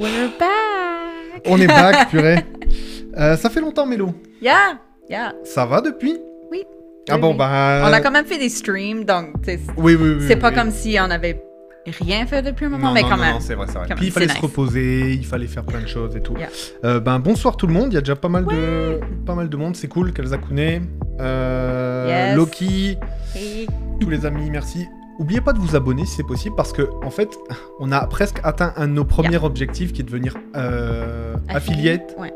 We're back! On est back, purée. Ça fait longtemps, Mélo. Yeah. Ça va depuis? Oui. Ah Oui, bon, oui. bah... On a quand même fait des streams, donc Oui. c'est pas comme si on avait rien fait depuis un moment, mais quand même. Non, c'est vrai. Quand Puis il même, fallait c'est se nice. reposer, il fallait faire plein de choses et tout. Yeah. Bonsoir tout le monde, il y a déjà pas mal de monde, c'est cool. Kalzakune, Yes. Loki, Hey. tous les amis, merci. Oubliez pas de vous abonner si c'est possible parce que en fait, on a presque atteint un de nos premiers objectifs qui est de devenir affiliate. Ouais.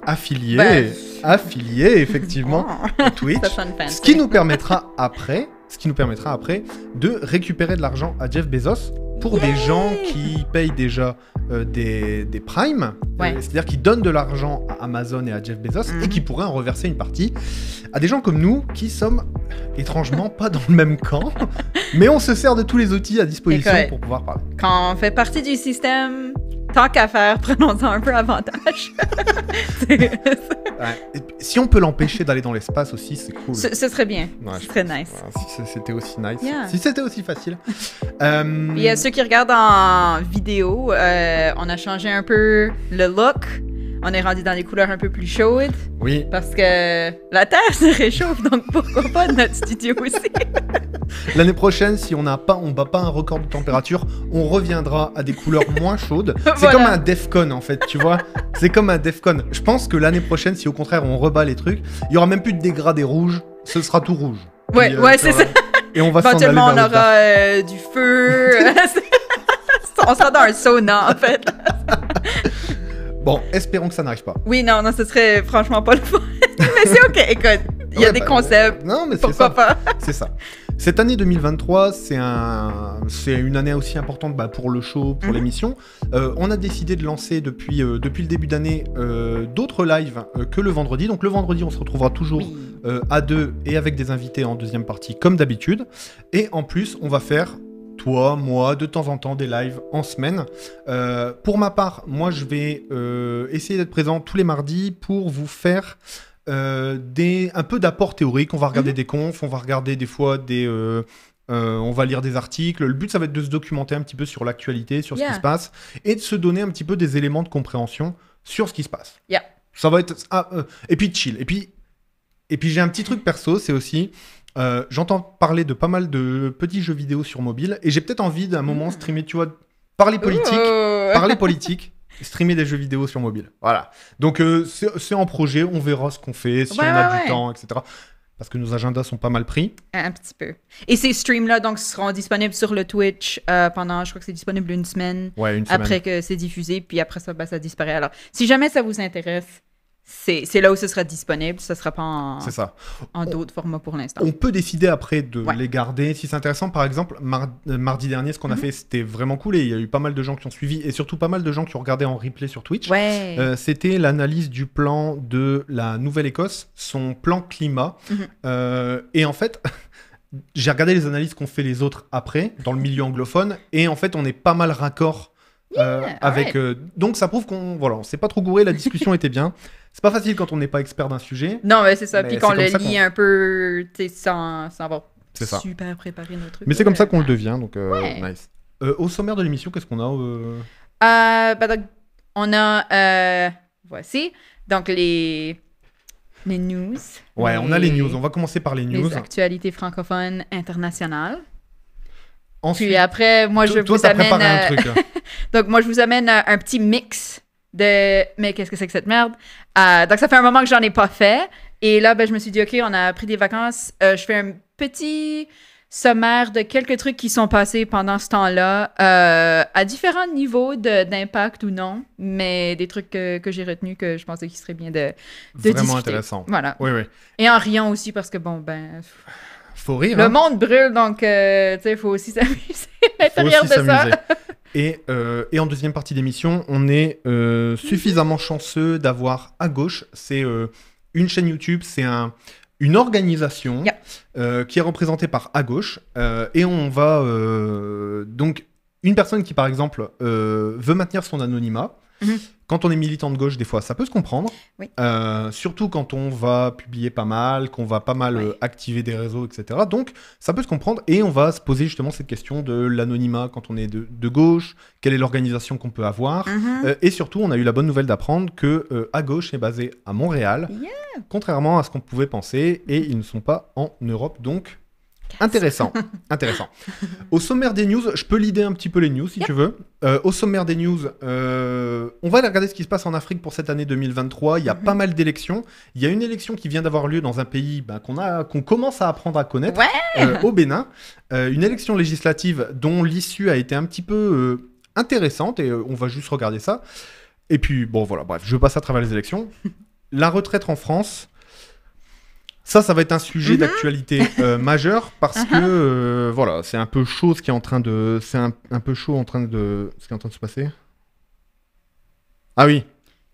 Affilié. Ben, Affilié, effectivement, à Twitch. Ça sonne fancy. Ce qui nous permettra après de récupérer de l'argent à Jeff Bezos pour des gens qui payent déjà des primes, Ouais. c'est-à-dire qui donnent de l'argent à Amazon et à Jeff Bezos et qui pourraient en reverser une partie à des gens comme nous qui sommes étrangement pas dans le même camp, mais on se sert de tous les outils à disposition Écoute. pour pouvoir parler. Quand on fait partie du système, tant qu'à faire, prenons-en un peu avantage. Ouais. Et puis, si on peut l'empêcher d'aller dans l'espace aussi, c'est cool. Ce serait bien. Ouais, Ce serait nice. Si c'était aussi nice. Yeah. Si c'était aussi facile. Puis ceux qui regardent en vidéo, on a changé un peu le look. On est rendu dans des couleurs un peu plus chaudes Oui. parce que la Terre se réchauffe, donc pourquoi pas notre studio aussi. L'année prochaine, si on bat pas un record de température, on reviendra à des couleurs moins chaudes. C'est Voilà. comme un Defcon en fait, tu vois. C'est comme un Defcon. Je pense que l'année prochaine, si au contraire on rebat les trucs, il y aura même plus de dégradés rouges, ce sera tout rouge. Ouais, Puis, ouais, tu c'est vois, ça. Et on va s'en aller vers Éventuellement, on le bas. aura du feu. On sera dans un sauna, en fait. Bon, espérons que ça n'arrive pas. Oui, non, ce serait franchement pas le fun. Mais c'est OK, écoute. Il y a Ouais, des bah, concepts. Non, mais c'est Pourquoi ça. pas? C'est ça. Cette année 2023, c'est une année aussi importante pour le show, pour l'émission. On a décidé de lancer depuis le début d'année d'autres lives que le vendredi. Donc le vendredi, on se retrouvera toujours à deux et avec des invités en deuxième partie, comme d'habitude. Et en plus, on va faire, toi, moi, de temps en temps, des lives en semaine. Pour ma part, moi, je vais essayer d'être présent tous les mardis pour vous faire... un peu d'apport théorique, on va regarder des confs, on va regarder des fois on va lire des articles. Le but, ça va être de se documenter un petit peu sur l'actualité, sur ce qui se passe, et de se donner un petit peu des éléments de compréhension sur ce qui se passe. Yeah. Ça va être... et puis chill. Et puis j'ai un petit truc perso, c'est aussi... j'entends parler de pas mal de petits jeux vidéo sur mobile, et j'ai peut-être envie d'un moment streamer, tu vois, parler politique, streamer des jeux vidéo sur mobile. Voilà. Donc c'est en projet, on verra ce qu'on fait, si on a du temps, etc. Parce que nos agendas sont pas mal pris. Un petit peu. Et ces streams-là, donc, seront disponibles sur le Twitch pendant, je crois que c'est disponible une semaine. Ouais, une semaine. Après que c'est diffusé, puis après ça, ça disparaît. Alors, si jamais ça vous intéresse, c'est là où ce sera disponible. Ça sera pas C'est ça. en d'autres formats pour l'instant. On peut décider après de les garder si c'est intéressant. Par exemple, mardi dernier, ce qu'on a fait, c'était vraiment cool et il y a eu pas mal de gens qui ont suivi et surtout pas mal de gens qui ont regardé en replay sur Twitch. Ouais. C'était l'analyse du plan de la Nouvelle-Écosse, son plan climat. Et en fait, j'ai regardé les analyses qu'ont fait les autres après, dans le milieu anglophone, et en fait, on est pas mal raccord. Avec donc ça prouve qu'on s'est pas trop gouré, la discussion était bien. C'est pas facile quand on n'est pas expert d'un sujet. Non, mais c'est ça. Mais Puis qu'on c'est le comme ça lit un peu, tu sais, sans avoir C'est ça. super préparé nos trucs. Mais c'est comme ça qu'on le devient, donc Ouais. nice. Au sommaire de l'émission, qu'est-ce qu'on a Donc, on a, voici, donc les news. Ouais, on a les news. On va commencer par les news. Les actualités francophones internationales. Ensuite, Puis après, moi, je toi, vous t'as amène... préparé un truc. Donc, moi, je vous amène un petit mix de... Mais qu'est-ce que c'est que cette merde? Donc, ça fait un moment que j'en ai pas fait. Et là, je me suis dit, OK, on a pris des vacances. Je fais un petit sommaire de quelques trucs qui sont passés pendant ce temps-là, à différents niveaux d'impact ou non, mais des trucs que j'ai retenus que je pensais qu'il serait bien de Vraiment discuter. intéressant. Voilà. Oui. Et en riant aussi, parce que Faut rire. le monde brûle, donc, tu sais, il faut aussi s'amuser à l'intérieur de ça. Et en deuxième partie d'émission, on est suffisamment chanceux d'avoir à gauche, c'est une chaîne YouTube, c'est une organisation qui est représentée par à gauche, et on va donc une personne qui par exemple veut maintenir son anonymat, Quand on est militant de gauche, des fois, ça peut se comprendre. Oui. Surtout quand on va publier pas mal, qu'on va pas mal activer des réseaux, etc. Donc, ça peut se comprendre. Et on va se poser justement cette question de l'anonymat quand on est de gauche. Quelle est l'organisation qu'on peut avoir et surtout, on a eu la bonne nouvelle d'apprendre que à gauche est basé à Montréal. Contrairement à ce qu'on pouvait penser. Et ils ne sont pas en Europe. Donc, intéressant. Au sommaire des news, je peux leader un petit peu les news si tu veux. Au sommaire des news, on va aller regarder ce qui se passe en Afrique pour cette année 2023. Il y a pas mal d'élections. Il y a une élection qui vient d'avoir lieu dans un pays qu'on commence à apprendre à connaître, au Bénin. Une élection législative dont l'issue a été un petit peu intéressante et on va juste regarder ça. Et puis, bon voilà, bref, je passe à travers les élections. La retraite en France... Ça va être un sujet d'actualité majeur parce que voilà, c'est un peu chaud ce qui est en train de, ce qui est en train de se passer. Ah oui.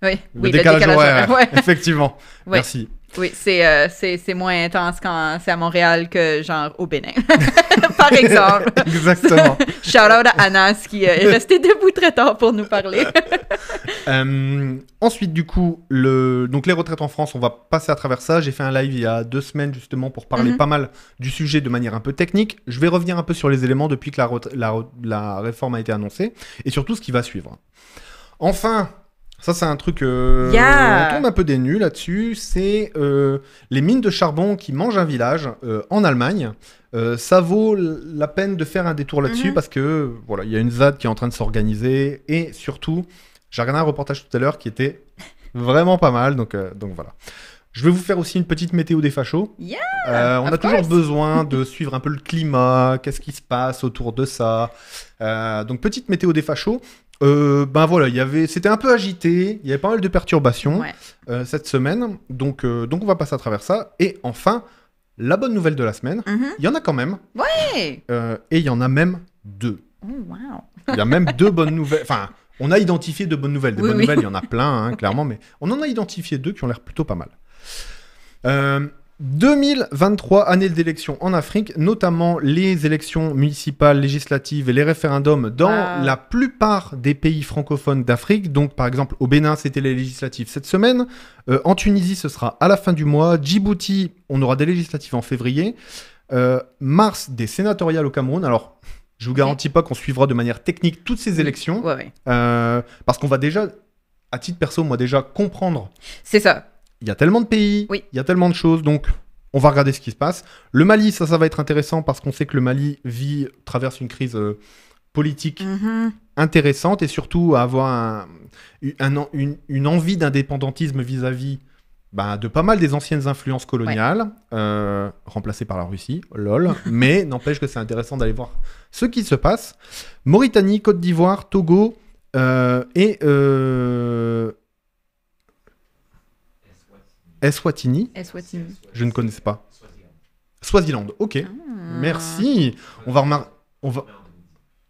Oui, le décalage horaire. Effectivement. Ouais. Merci. Oui, c'est moins intense quand c'est à Montréal que genre au Bénin, par exemple. Exactement. Shout out à Anas qui est resté debout très tard pour nous parler. Ensuite, du coup, donc les retraites en France, on va passer à travers ça. J'ai fait un live il y a 2 semaines justement pour parler pas mal du sujet de manière un peu technique. Je vais revenir un peu sur les éléments depuis que la réforme a été annoncée et surtout ce qui va suivre. Enfin... Ça, c'est un truc... on tombe un peu des nues là-dessus. C'est les mines de charbon qui mangent un village en Allemagne. Ça vaut la peine de faire un détour là-dessus parce que voilà, il y a une ZAD qui est en train de s'organiser. Et surtout, j'ai regardé un reportage tout à l'heure qui était vraiment pas mal. Donc voilà. Je vais vous faire aussi une petite météo des fachos. On a toujours besoin de suivre un peu le climat. Qu'est-ce qui se passe autour de ça. Donc, petite météo des fachos. Voilà, c'était un peu agité, il y avait pas mal de perturbations cette semaine, donc on va passer à travers ça. Et enfin, la bonne nouvelle de la semaine, il y en a quand même. Et il y en a même 2. Oh, wow. Il y a même 2 bonnes nouvelles. Enfin, on a identifié 2 bonnes nouvelles. Des bonnes nouvelles, il y en a plein, clairement, mais on en a identifié 2 qui ont l'air plutôt pas mal. 2023, année d'élection en Afrique, notamment les élections municipales, législatives et les référendums dans la plupart des pays francophones d'Afrique. Donc, par exemple, au Bénin, c'était les législatives cette semaine. En Tunisie, ce sera à la fin du mois. Djibouti, on aura des législatives en février. Mars, des sénatoriales au Cameroun. Alors, je vous garantis pas qu'on suivra de manière technique toutes ces élections. Parce qu'on va déjà, à titre perso, moi déjà, comprendre. C'est ça. Il y a tellement de pays, il y a tellement de choses, donc on va regarder ce qui se passe. Le Mali, ça va être intéressant parce qu'on sait que le Mali traverse une crise politique intéressante et surtout avoir une envie d'indépendantisme vis-à-vis de pas mal des anciennes influences coloniales, remplacées par la Russie, lol, mais n'empêche que c'est intéressant d'aller voir ce qui se passe. Mauritanie, Côte d'Ivoire, Togo et... Eswatini. Je ne connaissais pas. Swaziland, ok. Merci.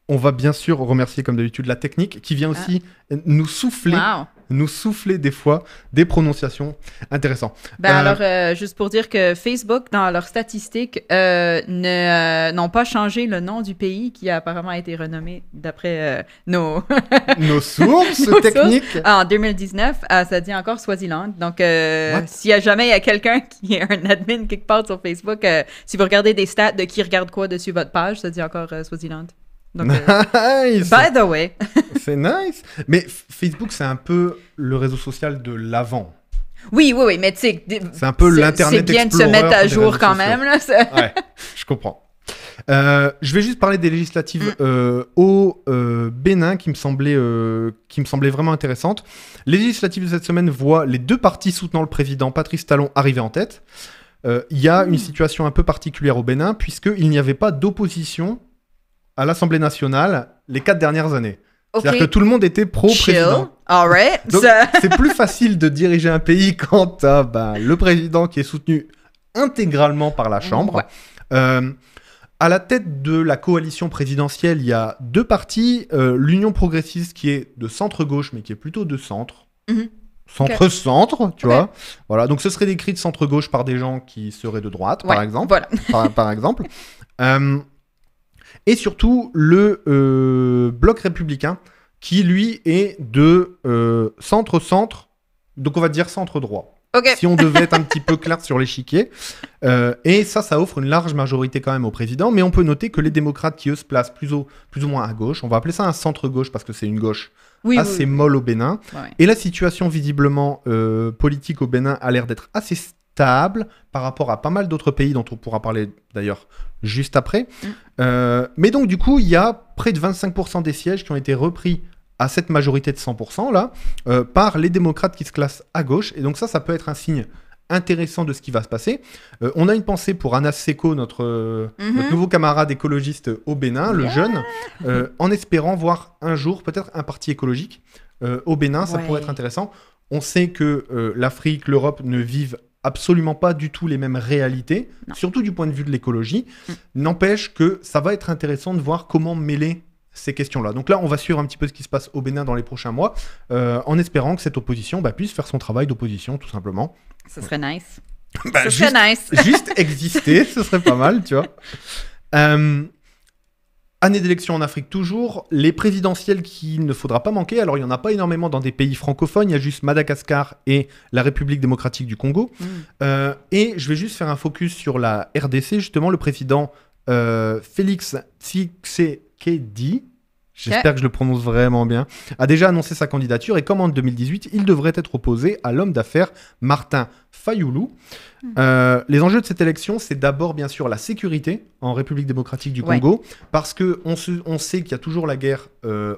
On va bien sûr remercier comme d'habitude la technique qui vient aussi nous souffler des fois des prononciations intéressantes. Alors, juste pour dire que Facebook, dans leurs statistiques, n'ont pas changé le nom du pays qui a apparemment été renommé d'après nos sources techniques. En 2019, ça dit encore Swaziland. Donc, s'il y a jamais quelqu'un qui est un admin quelque part sur Facebook, si vous regardez des stats de qui regarde quoi dessus votre page, ça dit encore Swaziland. Donc, nice. By the way. C'est nice. Mais Facebook, c'est un peu le réseau social de l'avant. Oui, mais tu sais, c'est un peu l'Internet Explorer. C'est bien de se mettre à jour quand même. Là, ouais, je comprends. Je vais juste parler des législatives au Bénin qui me semblaient vraiment intéressantes. Les législatives de cette semaine voient les 2 partis soutenant le président Patrice Talon arriver en tête. Il y a une situation un peu particulière au Bénin puisqu'il n'y avait pas d'opposition à l'Assemblée nationale les 4 dernières années. C'est-à-dire que tout le monde était pro-président. All right. Donc, c'est plus facile de diriger un pays quand t'as le président qui est soutenu intégralement par la Chambre. À la tête de la coalition présidentielle, il y a 2 partis. L'Union progressiste qui est de centre-gauche, mais qui est plutôt de centre. Centre-centre, tu vois. Voilà. Donc, ce serait décrit de centre-gauche par des gens qui seraient de droite, par exemple. Voilà. par exemple. Et surtout, le bloc républicain, qui lui est de centre-centre, donc on va dire centre-droit. OK. Si on devait être un petit peu clair sur l'échiquier. Et ça offre une large majorité quand même au président, mais on peut noter que les démocrates qui, eux, se placent plus ou moins à gauche, on va appeler ça un centre-gauche parce que c'est une gauche assez molle au Bénin. Ouais. Et la situation, visiblement, politique au Bénin a l'air d'être assez stable par rapport à pas mal d'autres pays dont on pourra parler d'ailleurs juste après. Mais donc, du coup, il y a près de 25% des sièges qui ont été repris à cette majorité de 100% là, par les démocrates qui se classent à gauche. Et donc ça peut être un signe intéressant de ce qui va se passer. On a une pensée pour Anas Seko, notre nouveau camarade écologiste au Bénin, le jeune, en espérant voir un jour peut-être un parti écologique au Bénin. Ça pourrait être intéressant. On sait que l'Afrique, l'Europe ne vivent absolument pas du tout les mêmes réalités, surtout du point de vue de l'écologie. N'empêche que ça va être intéressant de voir comment mêler ces questions-là. Donc là, on va suivre un petit peu ce qui se passe au Bénin dans les prochains mois, en espérant que cette opposition puisse faire son travail d'opposition, tout simplement. Ça serait nice. Ça serait nice. Juste exister, ce serait pas mal, tu vois. Année d'élection en Afrique toujours, les présidentielles qu'il ne faudra pas manquer. Alors, il n'y en a pas énormément dans des pays francophones, il y a juste Madagascar et la République démocratique du Congo. Et je vais juste faire un focus sur la RDC, justement, le président Félix Tshisekedi, j'espère que je le prononce vraiment bien, a déjà annoncé sa candidature et comme en 2018, il devrait être opposé à l'homme d'affaires Martin Fayoulou. Les enjeux de cette élection, c'est d'abord bien sûr la sécurité en République démocratique du Congo, parce qu'on sait qu'il y a toujours la guerre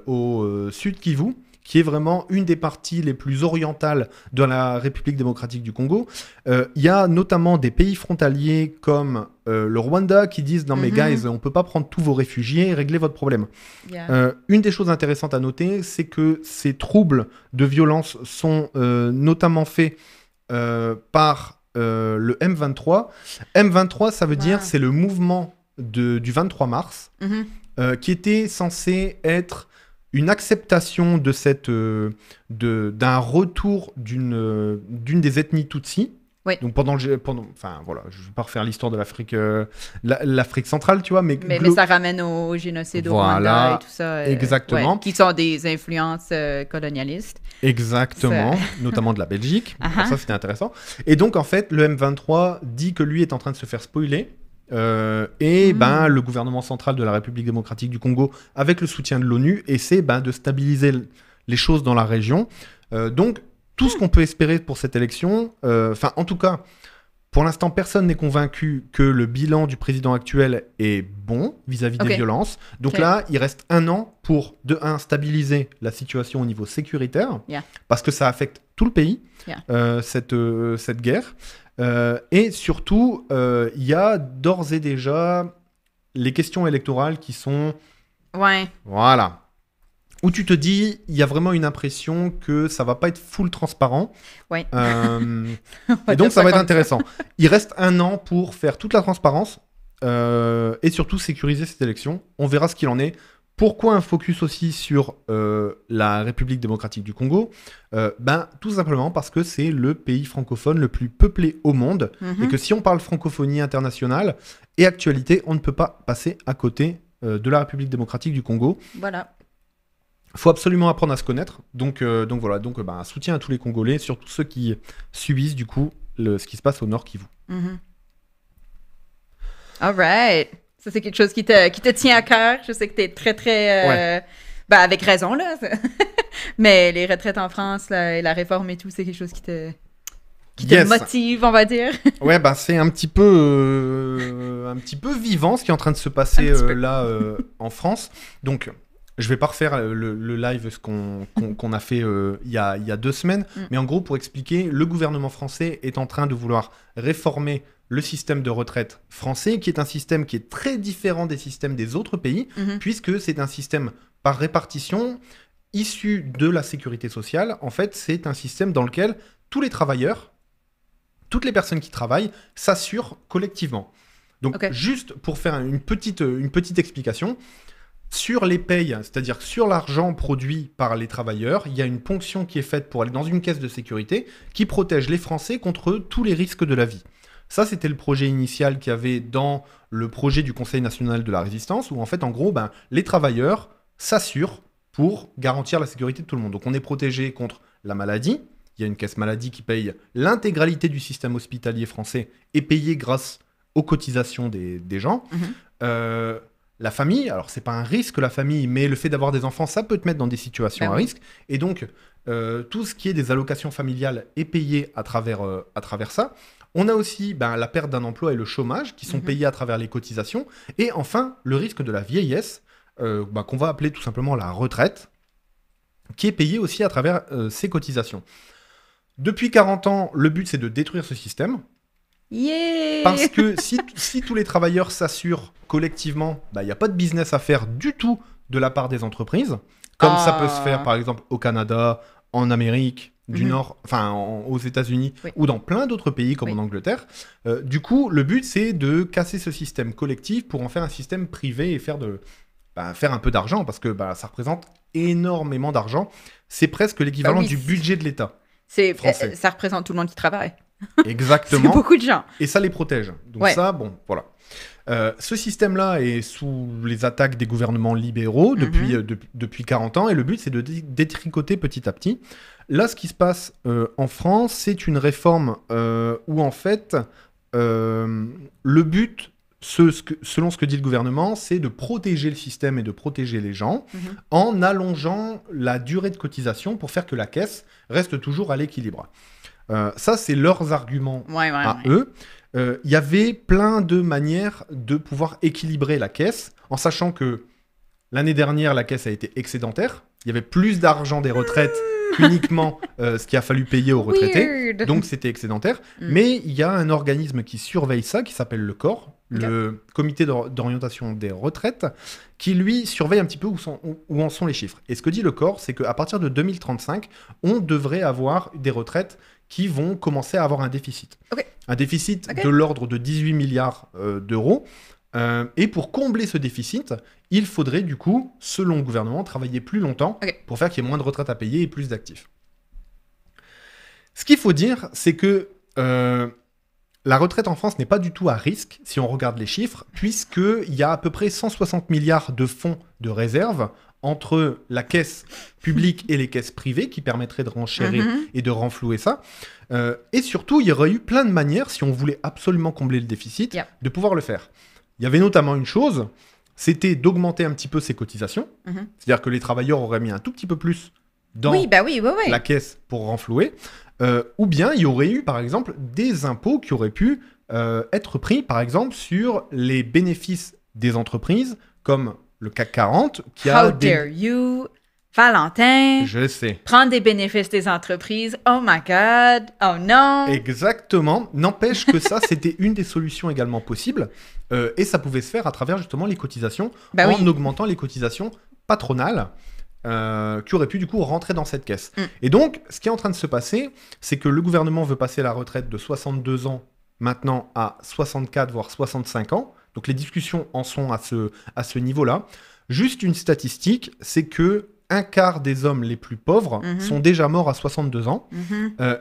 au sud Kivu, qui est vraiment une des parties les plus orientales de la République démocratique du Congo. Il y a notamment des pays frontaliers comme le Rwanda qui disent « Non mais guys, on peut pas prendre tous vos réfugiés, réglez votre problème ». Une des choses intéressantes à noter, c'est que ces troubles de violence sont notamment faits par le M23. M23, ça veut dire c'est le mouvement du 23 mars qui était censé être une acceptation de d'un retour d'une des ethnies Tutsi. Donc enfin voilà, je vais pas refaire l'histoire de l'Afrique, l'Afrique centrale, tu vois, mais ça ramène au génocide au Rwanda et tout ça. Exactement. Qui sont des influences colonialistes. Exactement, notamment de la Belgique. Ça, c'était intéressant. Et donc, en fait, le M23 dit que lui est en train de se faire spoiler. Le gouvernement central de la République démocratique du Congo, avec le soutien de l'ONU, essaie de stabiliser les choses dans la région. Donc, tout ce qu'on peut espérer pour cette élection, en tout cas, pour l'instant, personne n'est convaincu que le bilan du président actuel est bon vis-à-vis des violences. Donc là, il reste un an pour, de un, stabiliser la situation au niveau sécuritaire, parce que ça affecte tout le pays, cette guerre. Et surtout, il y a d'ores et déjà les questions électorales qui sont... Voilà. Où tu te dis, il y a vraiment une impression que ça va pas être full transparent. Et donc, ça va être intéressant. Il reste un an pour faire toute la transparence et surtout sécuriser cette élection. On verra ce qu'il en est. Pourquoi un focus aussi sur la République démocratique du Congo ? Tout simplement parce que c'est le pays francophone le plus peuplé au monde et que si on parle francophonie internationale et actualité, on ne peut pas passer à côté de la République démocratique du Congo. Voilà. Il faut absolument apprendre à se connaître. Donc voilà, un soutien à tous les Congolais, surtout ceux qui subissent du coup ce qui se passe au Nord Kivu. All right. Ça, c'est quelque chose qui te tient à cœur. Je sais que tu es très, très... avec raison, là. Mais les retraites en France là, et la réforme et tout, c'est quelque chose qui te motive, on va dire. C'est un petit peu vivant ce qui est en train de se passer là en France. Donc, je vais pas refaire le live qu'on a fait il y a 2 semaines. Mais en gros, pour expliquer, le gouvernement français est en train de vouloir réformer le système de retraite français, qui est un système qui est très différent des systèmes des autres pays, puisque c'est un système par répartition issu de la sécurité sociale. En fait, c'est un système dans lequel tous les travailleurs, toutes les personnes qui travaillent, s'assurent collectivement. Donc, juste pour faire une petite explication, sur les payes, c'est-à-dire sur l'argent produit par les travailleurs, il y a une ponction qui est faite pour aller dans une caisse de sécurité qui protège les Français contre tous les risques de la vie. Ça, c'était le projet initial qu'il y avait dans le projet du Conseil national de la résistance, où en fait, en gros, les travailleurs s'assurent pour garantir la sécurité de tout le monde. Donc on est protégé contre la maladie. Il y a une caisse maladie qui paye l'intégralité du système hospitalier français et payée grâce aux cotisations des gens. La famille, alors c'est pas un risque la famille, mais le fait d'avoir des enfants, ça peut te mettre dans des situations à risque. Et donc, tout ce qui est des allocations familiales est payé à travers ça. On a aussi la perte d'un emploi et le chômage qui sont payés à travers les cotisations. Et enfin, le risque de la vieillesse, qu'on va appeler tout simplement la retraite, qui est payé aussi à travers ces cotisations. Depuis 40 ans, le but c'est de détruire ce système. Yeah. Parce que si tous les travailleurs s'assurent collectivement, il n'y a pas de business à faire du tout de la part des entreprises, comme ça peut se faire par exemple au Canada, en Amérique du Nord, enfin aux États-Unis ou dans plein d'autres pays comme en Angleterre. Du coup, le but c'est de casser ce système collectif pour en faire un système privé et faire un peu d'argent, parce que ça représente énormément d'argent. C'est presque l'équivalent du budget de l'État français. Ça représente tout le monde qui travaille. Exactement. C'est beaucoup de gens. Et ça les protège. Donc voilà. Ce système-là est sous les attaques des gouvernements libéraux depuis 40 ans, et le but, c'est de détricoter petit à petit. Là, ce qui se passe en France, c'est une réforme où, en fait, le but, selon ce que dit le gouvernement, c'est de protéger le système et de protéger les gens en allongeant la durée de cotisation pour faire que la caisse reste toujours à l'équilibre. Ça, c'est leurs arguments à eux. Il y avait plein de manières de pouvoir équilibrer la caisse, en sachant que l'année dernière, la caisse a été excédentaire. Il y avait plus d'argent des retraites qu'uniquement ce qu'il a fallu payer aux retraités. Weird. Donc, c'était excédentaire. Mais il y a un organisme qui surveille ça, qui s'appelle le COR, le Comité d'orientation des retraites, qui, lui, surveille un petit peu où en sont les chiffres. Et ce que dit le COR, c'est qu'à partir de 2035, on devrait avoir des retraites qui vont commencer à avoir un déficit. Un déficit de l'ordre de 18 milliards d'euros. Et pour combler ce déficit, il faudrait du coup, selon le gouvernement, travailler plus longtemps pour faire qu'il y ait moins de retraites à payer et plus d'actifs. Ce qu'il faut dire, c'est que la retraite en France n'est pas du tout à risque, si on regarde les chiffres, puisqu'il y a à peu près 160 milliards de fonds de réserve entre la caisse publique et les caisses privées qui permettraient de renchérir et de renflouer ça. Et surtout, il y aurait eu plein de manières, si on voulait absolument combler le déficit, de pouvoir le faire. Il y avait notamment une chose, c'était d'augmenter un petit peu ces cotisations. C'est-à-dire que les travailleurs auraient mis un tout petit peu plus dans la caisse pour renflouer. Ou bien, il y aurait eu, par exemple, des impôts qui auraient pu être pris, par exemple, sur les bénéfices des entreprises, comme le CAC 40, qui a... How dare you, Valentin? Je sais. Prendre des bénéfices des entreprises. Oh my God. Oh non. Exactement. N'empêche que ça, c'était une des solutions également possibles. Et ça pouvait se faire à travers justement les cotisations, en augmentant les cotisations patronales qui auraient pu du coup rentrer dans cette caisse. Et donc, ce qui est en train de se passer, c'est que le gouvernement veut passer la retraite de 62 ans maintenant à 64, voire 65 ans. Donc les discussions en sont à ce niveau-là. Juste une statistique, c'est que un quart des hommes les plus pauvres sont déjà morts à 62 ans.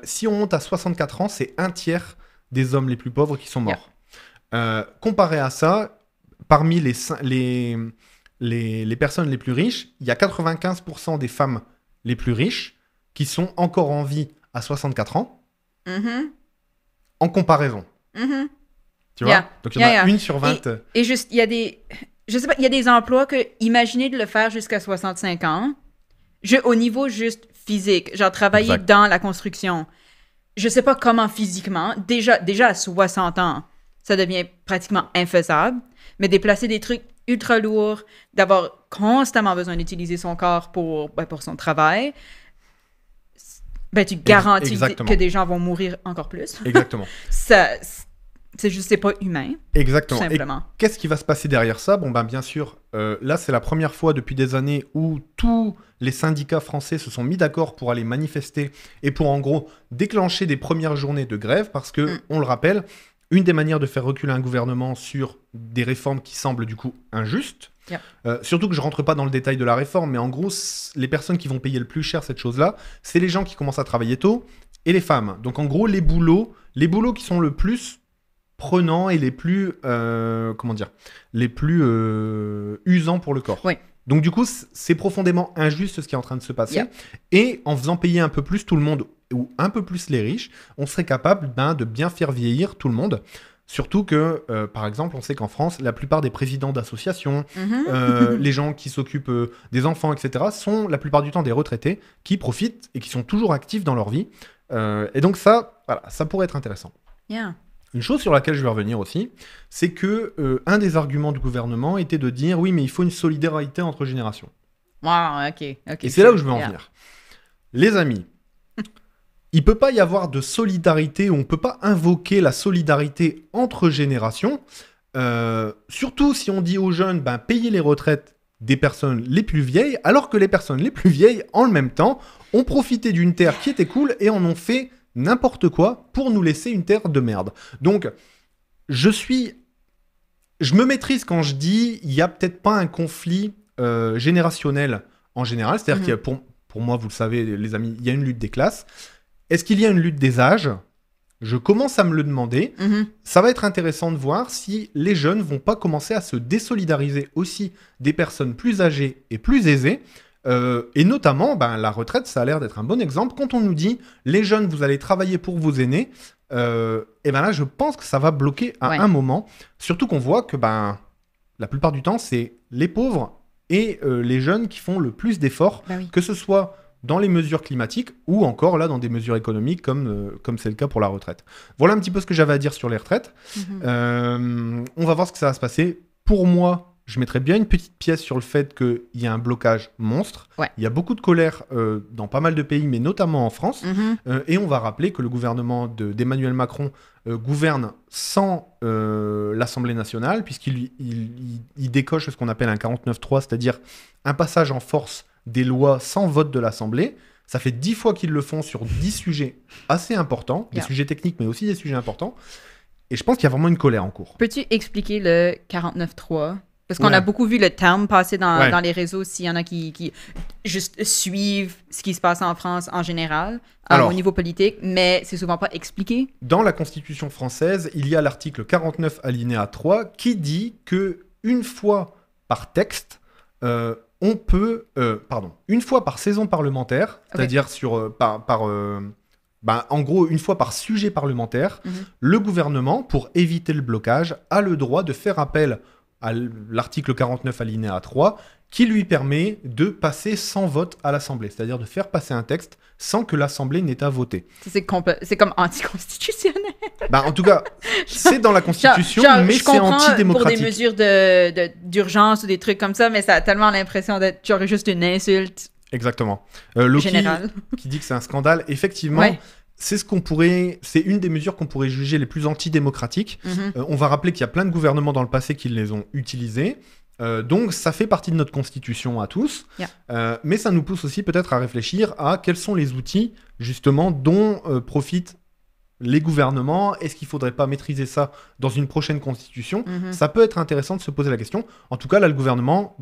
Si on monte à 64 ans, c'est un tiers des hommes les plus pauvres qui sont morts. Comparé à ça, parmi les personnes les plus riches, il y a 95% des femmes les plus riches qui sont encore en vie à 64 ans. En comparaison. Tu vois? Donc il y en a une sur 20. Et juste, il y a des... Je sais pas, il y a des emplois que, imaginez de le faire jusqu'à 65 ans, au niveau juste physique, genre travailler dans la construction, je sais pas comment physiquement, déjà à 60 ans, ça devient pratiquement infaisable, mais déplacer des trucs ultra lourds, d'avoir constamment besoin d'utiliser son corps pour son travail, tu garantis que des gens vont mourir encore plus. Exactement. C'est pas humain. Exactement. Tout simplement. Et qu'est-ce qui va se passer derrière ça? Bien sûr, là, c'est la première fois depuis des années où tous les syndicats français se sont mis d'accord pour aller manifester et pour, en gros, déclencher des premières journées de grève parce que, on le rappelle, une des manières de faire reculer un gouvernement sur des réformes qui semblent, du coup, injustes, surtout que je rentre pas dans le détail de la réforme, mais en gros, les personnes qui vont payer le plus cher cette chose-là, c'est les gens qui commencent à travailler tôt et les femmes. Donc, en gros, les boulots qui sont le plus prenants et les plus usants pour le corps. Donc du coup, c'est profondément injuste ce qui est en train de se passer. Yeah. Et en faisant payer un peu plus tout le monde, ou un peu plus les riches, on serait capable de bien faire vieillir tout le monde. Surtout que, par exemple, on sait qu'en France, la plupart des présidents d'associations, les gens qui s'occupent des enfants, etc., sont la plupart du temps des retraités qui profitent et qui sont toujours actifs dans leur vie. Et donc ça, voilà, ça pourrait être intéressant. Yeah. Une chose sur laquelle je vais revenir aussi, c'est que un des arguments du gouvernement était de dire oui, mais il faut une solidarité entre générations. Wow, ok. Et c'est là où je veux en venir. Les amis, il peut pas y avoir de solidarité, on peut pas invoquer la solidarité entre générations, surtout si on dit aux jeunes, payez les retraites des personnes les plus vieilles, alors que les personnes les plus vieilles, en le même temps, ont profité d'une terre qui était cool et en ont fait n'importe quoi pour nous laisser une terre de merde. Donc, je me maîtrise quand je dis, il y a peut-être pas un conflit générationnel en général, c'est-à-dire qu'il y a, pour moi, vous le savez, les amis, il y a une lutte des classes. Est-ce qu'il y a une lutte des âges ? Je commence à me le demander. Ça va être intéressant de voir si les jeunes vont pas commencer à se désolidariser aussi des personnes plus âgées et plus aisées. Et notamment, la retraite, ça a l'air d'être un bon exemple. Quand on nous dit, les jeunes, vous allez travailler pour vos aînés, et là, je pense que ça va bloquer à un moment. Surtout qu'on voit que la plupart du temps, c'est les pauvres et les jeunes qui font le plus d'efforts, que ce soit dans les mesures climatiques ou encore là dans des mesures économiques comme c'est le cas pour la retraite. Voilà un petit peu ce que j'avais à dire sur les retraites. On va voir ce que ça va se passer. Pour moi, je mettrais bien une petite pièce sur le fait qu'il y a un blocage monstre. Il y a beaucoup de colère dans pas mal de pays, mais notamment en France. Et on va rappeler que le gouvernement d'Emmanuel Macron gouverne sans l'Assemblée nationale, puisqu'il décoche ce qu'on appelle un 49.3, c'est-à-dire un passage en force des lois sans vote de l'Assemblée. Ça fait 10 fois qu'ils le font sur 10 sujets assez importants, des sujets techniques, mais aussi des sujets importants. Et je pense qu'il y a vraiment une colère en cours. Peux-tu expliquer le 49.3 ? Parce qu'on a beaucoup vu le terme passer dans les réseaux, s'il y en a qui juste suivent ce qui se passe en France en général, au niveau politique, mais c'est souvent pas expliqué. Dans la Constitution française, il y a l'article 49 alinéa 3 qui dit que une fois par texte, on peut, une fois par saison parlementaire, c'est-à-dire en gros, une fois par sujet parlementaire, le gouvernement, pour éviter le blocage, a le droit de faire appel à l'article 49 alinéa 3, qui lui permet de passer sans vote à l'Assemblée, c'est-à-dire de faire passer un texte sans que l'Assemblée n'ait à voter. C'est comme anticonstitutionnel. En tout cas, c'est dans la Constitution, mais c'est antidémocratique. Pour des mesures d'urgence ou des trucs comme ça, mais ça a tellement l'impression d'être genre juste une insulte. Exactement. Loki, générale. Qui dit que c'est un scandale, effectivement. C'est une des mesures qu'on pourrait juger les plus antidémocratiques. On va rappeler qu'il y a plein de gouvernements dans le passé qui les ont utilisées. Donc ça fait partie de notre constitution à tous. Mais ça nous pousse aussi peut-être à réfléchir à quels sont les outils justement dont profitent les gouvernements. Est-ce qu'il ne faudrait pas maîtriser ça dans une prochaine constitution ? Ça peut être intéressant de se poser la question. En tout cas, là, le gouvernement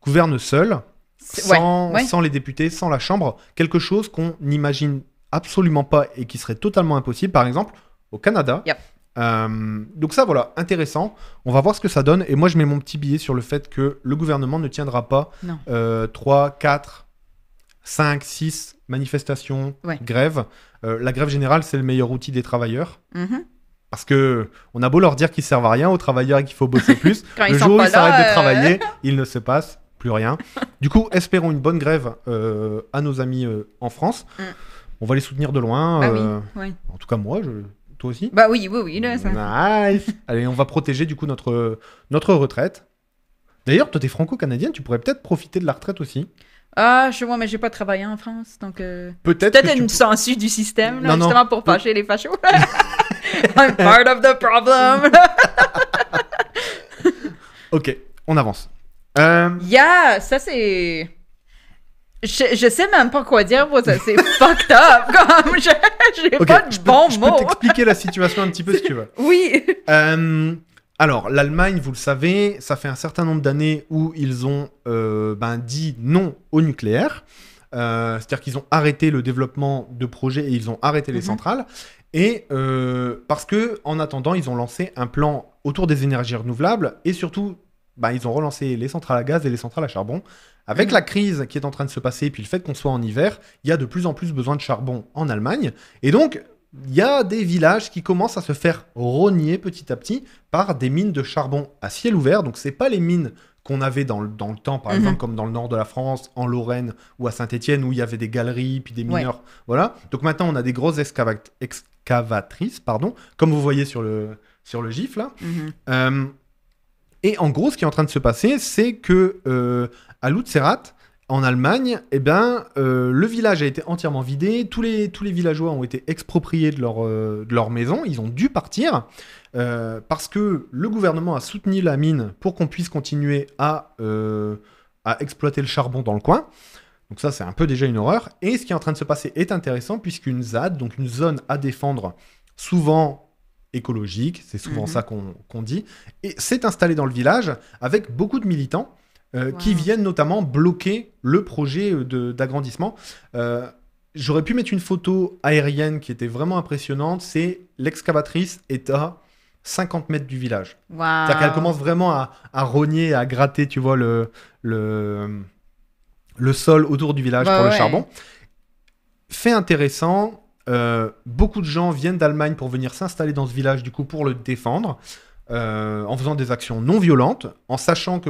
gouverne seul, sans les députés, sans la Chambre. Quelque chose qu'on n'imagine absolument pas et qui serait totalement impossible, par exemple, au Canada. Donc ça, voilà, intéressant. On va voir ce que ça donne. Et moi, je mets mon petit billet sur le fait que le gouvernement ne tiendra pas 3, 4, 5, 6 manifestations, grèves. La grève générale, c'est le meilleur outil des travailleurs. Parce que on a beau leur dire qu'ils servent à rien aux travailleurs et qu'il faut bosser plus. Le jour où ils s'arrêtent de travailler, il ne se passe plus rien. Du coup, espérons une bonne grève à nos amis en France. On va les soutenir de loin. En tout cas, moi, toi aussi. Oui. Là, ça... Nice. Allez, on va protéger du coup notre retraite. D'ailleurs, toi, t'es franco-canadienne, tu pourrais peut-être profiter de la retraite aussi. Je vois, mais j'ai pas travaillé en France, donc... Peut-être une censure du système, là, justement, pour fâcher les fachos. I'm part of the problem. Ok, on avance. Ça c'est... Je sais même pas quoi dire pour ça, c'est fucked up, comme j'ai pas de bons mots. Je peux t'expliquer la situation un petit peu si tu veux. Oui. Alors, l'Allemagne, vous le savez, ça fait un certain nombre d'années où ils ont dit non au nucléaire. C'est-à-dire qu'ils ont arrêté le développement de projets et ils ont arrêté les centrales. Et parce que, en attendant, ils ont lancé un plan autour des énergies renouvelables et surtout bah, ils ont relancé les centrales à gaz et les centrales à charbon. Avec la crise qui est en train de se passer, puis le fait qu'on soit en hiver, il y a de plus en plus besoin de charbon en Allemagne. Et donc, il y a des villages qui commencent à se faire rogner petit à petit par des mines de charbon à ciel ouvert. Donc, c'est pas les mines qu'on avait dans le temps, par exemple, comme dans le nord de la France, en Lorraine ou à Saint-Étienne, où il y avait des galeries, puis des mineurs. Voilà. Donc maintenant, on a des grosses excavatrices, comme vous voyez sur le gif, là. Et en gros, ce qui est en train de se passer, c'est que à Lützerath, en Allemagne, le village a été entièrement vidé. Tous les villageois ont été expropriés de leur maison. Ils ont dû partir parce que le gouvernement a soutenu la mine pour qu'on puisse continuer à exploiter le charbon dans le coin. Donc ça, c'est un peu déjà une horreur. Et ce qui est en train de se passer est intéressant puisqu'une ZAD, donc une zone à défendre, souvent écologique, c'est souvent ça qu'on dit, et s'est installée dans le village avec beaucoup de militants qui viennent notamment bloquer le projet d'agrandissement. J'aurais pu mettre une photo aérienne qui était vraiment impressionnante, c'est l'excavatrice est à 50 mètres du village. C'est-à-dire qu'elle commence vraiment à rogner, à gratter, tu vois, le sol autour du village pour le charbon. Fait intéressant, beaucoup de gens viennent d'Allemagne pour venir s'installer dans ce village, du coup, pour le défendre. En faisant des actions non violentes, en sachant que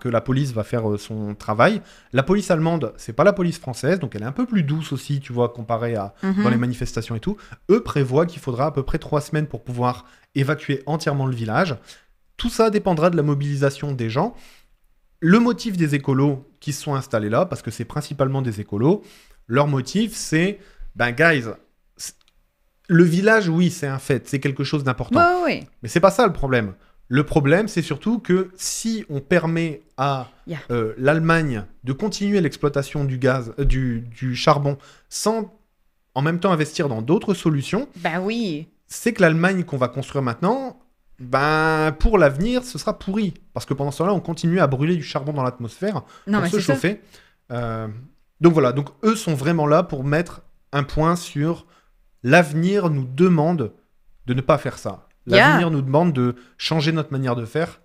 la police va faire son travail. La police allemande, c'est pas la police française, donc elle est un peu plus douce aussi, tu vois, comparée à dans les manifestations et tout. Eux prévoient qu'il faudra à peu près 3 semaines pour pouvoir évacuer entièrement le village. Tout ça dépendra de la mobilisation des gens. Le motif des écolos qui se sont installés là, parce que c'est principalement des écolos, leur motif c'est, guys, le village, oui, c'est un fait, c'est quelque chose d'important. Oui. Mais c'est pas ça le problème. Le problème, c'est surtout que si on permet à l'Allemagne de continuer l'exploitation du gaz, du charbon, sans en même temps investir dans d'autres solutions, c'est que l'Allemagne qu'on va construire maintenant, pour l'avenir, ce sera pourri. Parce que pendant ce temps-là, on continue à brûler du charbon dans l'atmosphère pour se chauffer. Donc voilà, donc eux sont vraiment là pour mettre un point sur... L'avenir nous demande de ne pas faire ça. L'avenir nous demande de changer notre manière de faire.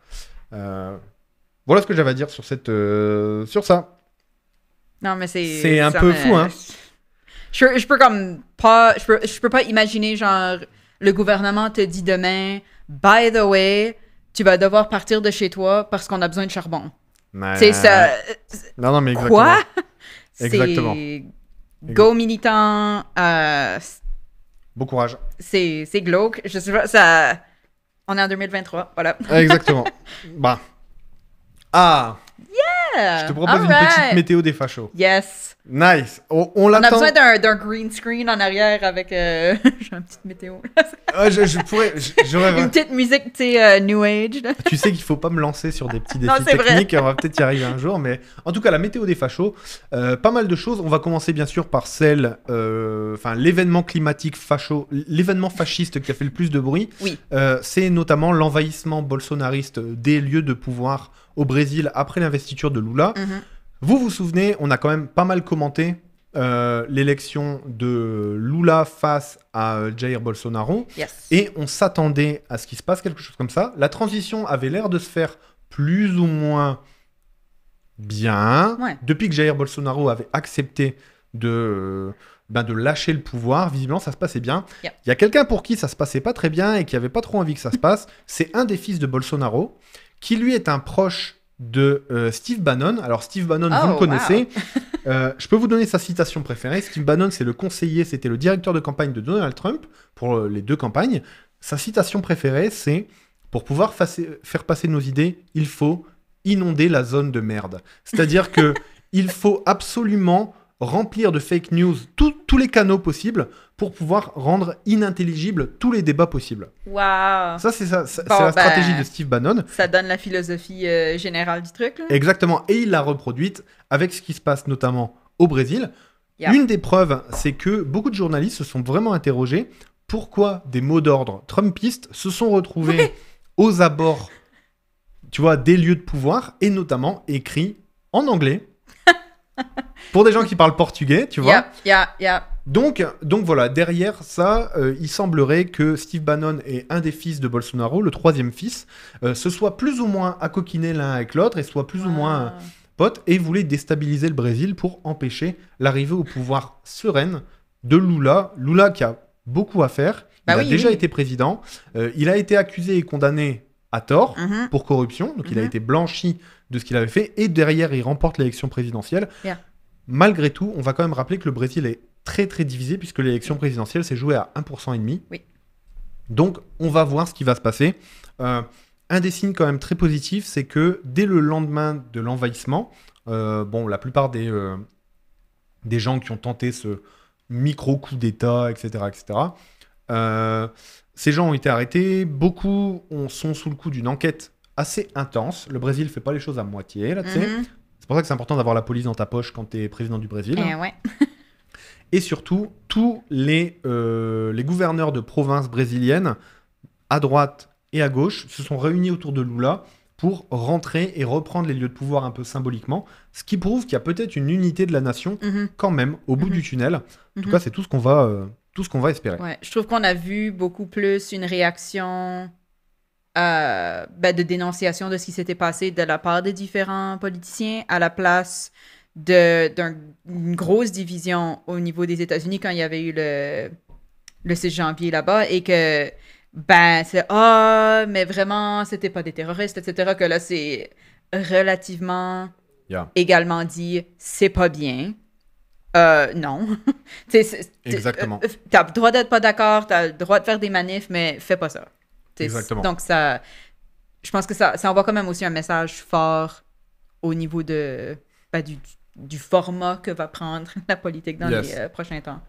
Voilà ce que j'avais à dire sur ça. Non, mais c'est un peu fou, hein. Je peux comme pas... Je peux pas imaginer, genre, le gouvernement te dit demain, by the way, tu vas devoir partir de chez toi parce qu'on a besoin de charbon. C'est ça... Non, mais exactement. Quoi? Exactement. Go militant... Bon courage. C'est glauque. Je sais pas, ça... On est en 2023, voilà. Exactement. Yeah! Je te propose une petite météo des fachos. Yes! Nice! On a l'attend. besoin d'un green screen en arrière avec j'ai une petite météo. J'aurais... Une petite musique, tu sais, New Age. Là. Tu sais qu'il faut pas me lancer sur des petits défis techniques. On va peut-être y arriver un jour. Mais en tout cas, la météo des fachos, pas mal de choses. On va commencer bien sûr par l'événement climatique facho, l'événement fasciste qui a fait le plus de bruit. Oui. C'est notamment l'envahissement bolsonariste des lieux de pouvoir au Brésil après l'investiture de Lula. Vous vous souvenez, on a quand même pas mal commenté l'élection de Lula face à Jair Bolsonaro. Yes. Et on s'attendait à ce qu'il se passe quelque chose comme ça. La transition avait l'air de se faire plus ou moins bien. Depuis que Jair Bolsonaro avait accepté de lâcher le pouvoir, visiblement ça se passait bien. Il y a quelqu'un pour qui ça se passait pas très bien et qui avait pas trop envie que ça se passe. C'est un des fils de Bolsonaro, qui lui est un proche de Steve Bannon. Alors Steve Bannon, vous le connaissez. Je peux vous donner sa citation préférée. Steve Bannon, c'était le directeur de campagne de Donald Trump pour les 2 campagnes. Sa citation préférée, c'est « Pour pouvoir faire passer nos idées, il faut inonder la zone de merde ». C'est-à-dire que il faut absolument remplir de fake news tous les canaux possibles pour pouvoir rendre inintelligibles tous les débats possibles. Wow. Ça, c'est la stratégie de Steve Bannon. Ça donne la philosophie générale du truc, là. Exactement. Et il l'a reproduite avec ce qui se passe notamment au Brésil. Une des preuves, c'est que beaucoup de journalistes se sont vraiment interrogés pourquoi des mots d'ordre trumpistes se sont retrouvés aux abords, tu vois, des lieux de pouvoir, et notamment écrits en anglais. Pour des gens qui parlent portugais, tu vois. Yeah. Donc voilà, derrière ça, il semblerait que Steve Bannon est un des fils de Bolsonaro, le troisième fils, se soit plus ou moins accoquiné l'un avec l'autre et soit plus ou moins potes et voulait déstabiliser le Brésil pour empêcher l'arrivée au pouvoir sereine de Lula. Lula qui a beaucoup à faire. Il a déjà été président. Il a été accusé et condamné à tort pour corruption. Donc il a été blanchi de ce qu'il avait fait. Et derrière, il remporte l'élection présidentielle. Yeah. Malgré tout, on va quand même rappeler que le Brésil est très très divisé puisque l'élection présidentielle s'est jouée à 1,5%. Oui. Donc on va voir ce qui va se passer. Un des signes quand même très positifs, c'est que dès le lendemain de l'envahissement, la plupart des gens qui ont tenté ce micro-coup d'État, etc., ces gens ont été arrêtés. Beaucoup sont sous le coup d'une enquête assez intense. Le Brésil fait pas les choses à moitié, là, tu sais. C'est pour ça que c'est important d'avoir la police dans ta poche quand tu es président du Brésil. Ouais. Et surtout, tous les gouverneurs de provinces brésiliennes, à droite et à gauche, se sont réunis autour de Lula pour rentrer et reprendre les lieux de pouvoir un peu symboliquement, ce qui prouve qu'il y a peut-être une unité de la nation quand même au bout du tunnel. En tout cas, c'est tout ce qu'on va espérer. Ouais, je trouve qu'on a vu beaucoup plus une réaction de dénonciation de ce qui s'était passé de la part des différents politiciens à la place d'une grosse division au niveau des États-Unis quand il y avait eu le 6 janvier là-bas et que c'est mais vraiment c'était pas des terroristes, etc. Que là c'est relativement également dit c'est pas bien. Non. Exactement. T'as le droit d'être pas d'accord, t'as le droit de faire des manifs, mais fais pas ça. Exactement. Donc ça, je pense que ça envoie quand même aussi un message fort au niveau du format que va prendre la politique dans les prochains temps.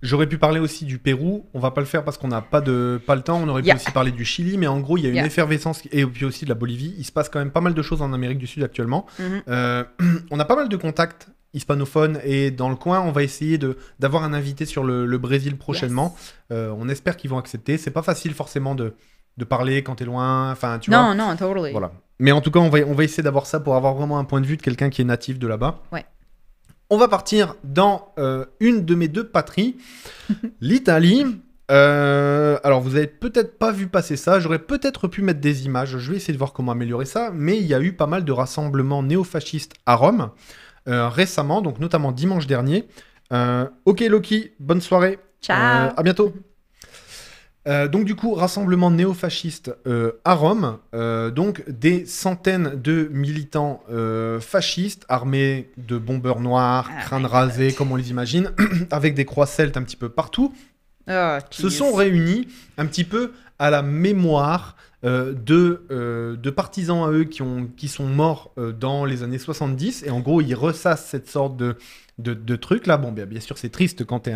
J'aurais pu parler aussi du Pérou, on va pas le faire parce qu'on n'a pas le temps, on aurait pu aussi parler du Chili, mais en gros il y a une effervescence, et puis aussi de la Bolivie, il se passe quand même pas mal de choses en Amérique du Sud actuellement. On a pas mal de contacts hispanophones et dans le coin, on va essayer d'avoir un invité sur le Brésil prochainement. On espère qu'ils vont accepter, c'est pas facile forcément de parler quand t'es loin, enfin tu vois. Non, totally. Voilà. Mais en tout cas, on va essayer d'avoir ça pour avoir vraiment un point de vue de quelqu'un qui est natif de là-bas. Ouais. On va partir dans une de mes deux patries, l'Italie. Alors, vous avez peut-être pas vu passer ça. J'aurais peut-être pu mettre des images. Je vais essayer de voir comment améliorer ça. Mais il y a eu pas mal de rassemblements néofascistes à Rome récemment, donc notamment dimanche dernier. Ok, Loki, bonne soirée. Ciao. À bientôt. Donc du coup, rassemblement néofasciste à Rome, donc des centaines de militants fascistes armés de bombeurs noirs, crânes rasés comme on les imagine, avec des croix celtes un petit peu partout, se sont réunis un petit peu à la mémoire de partisans à eux qui sont morts dans les années 70, et en gros ils ressassent cette sorte de truc là. Bon, bien sûr c'est triste quand t'es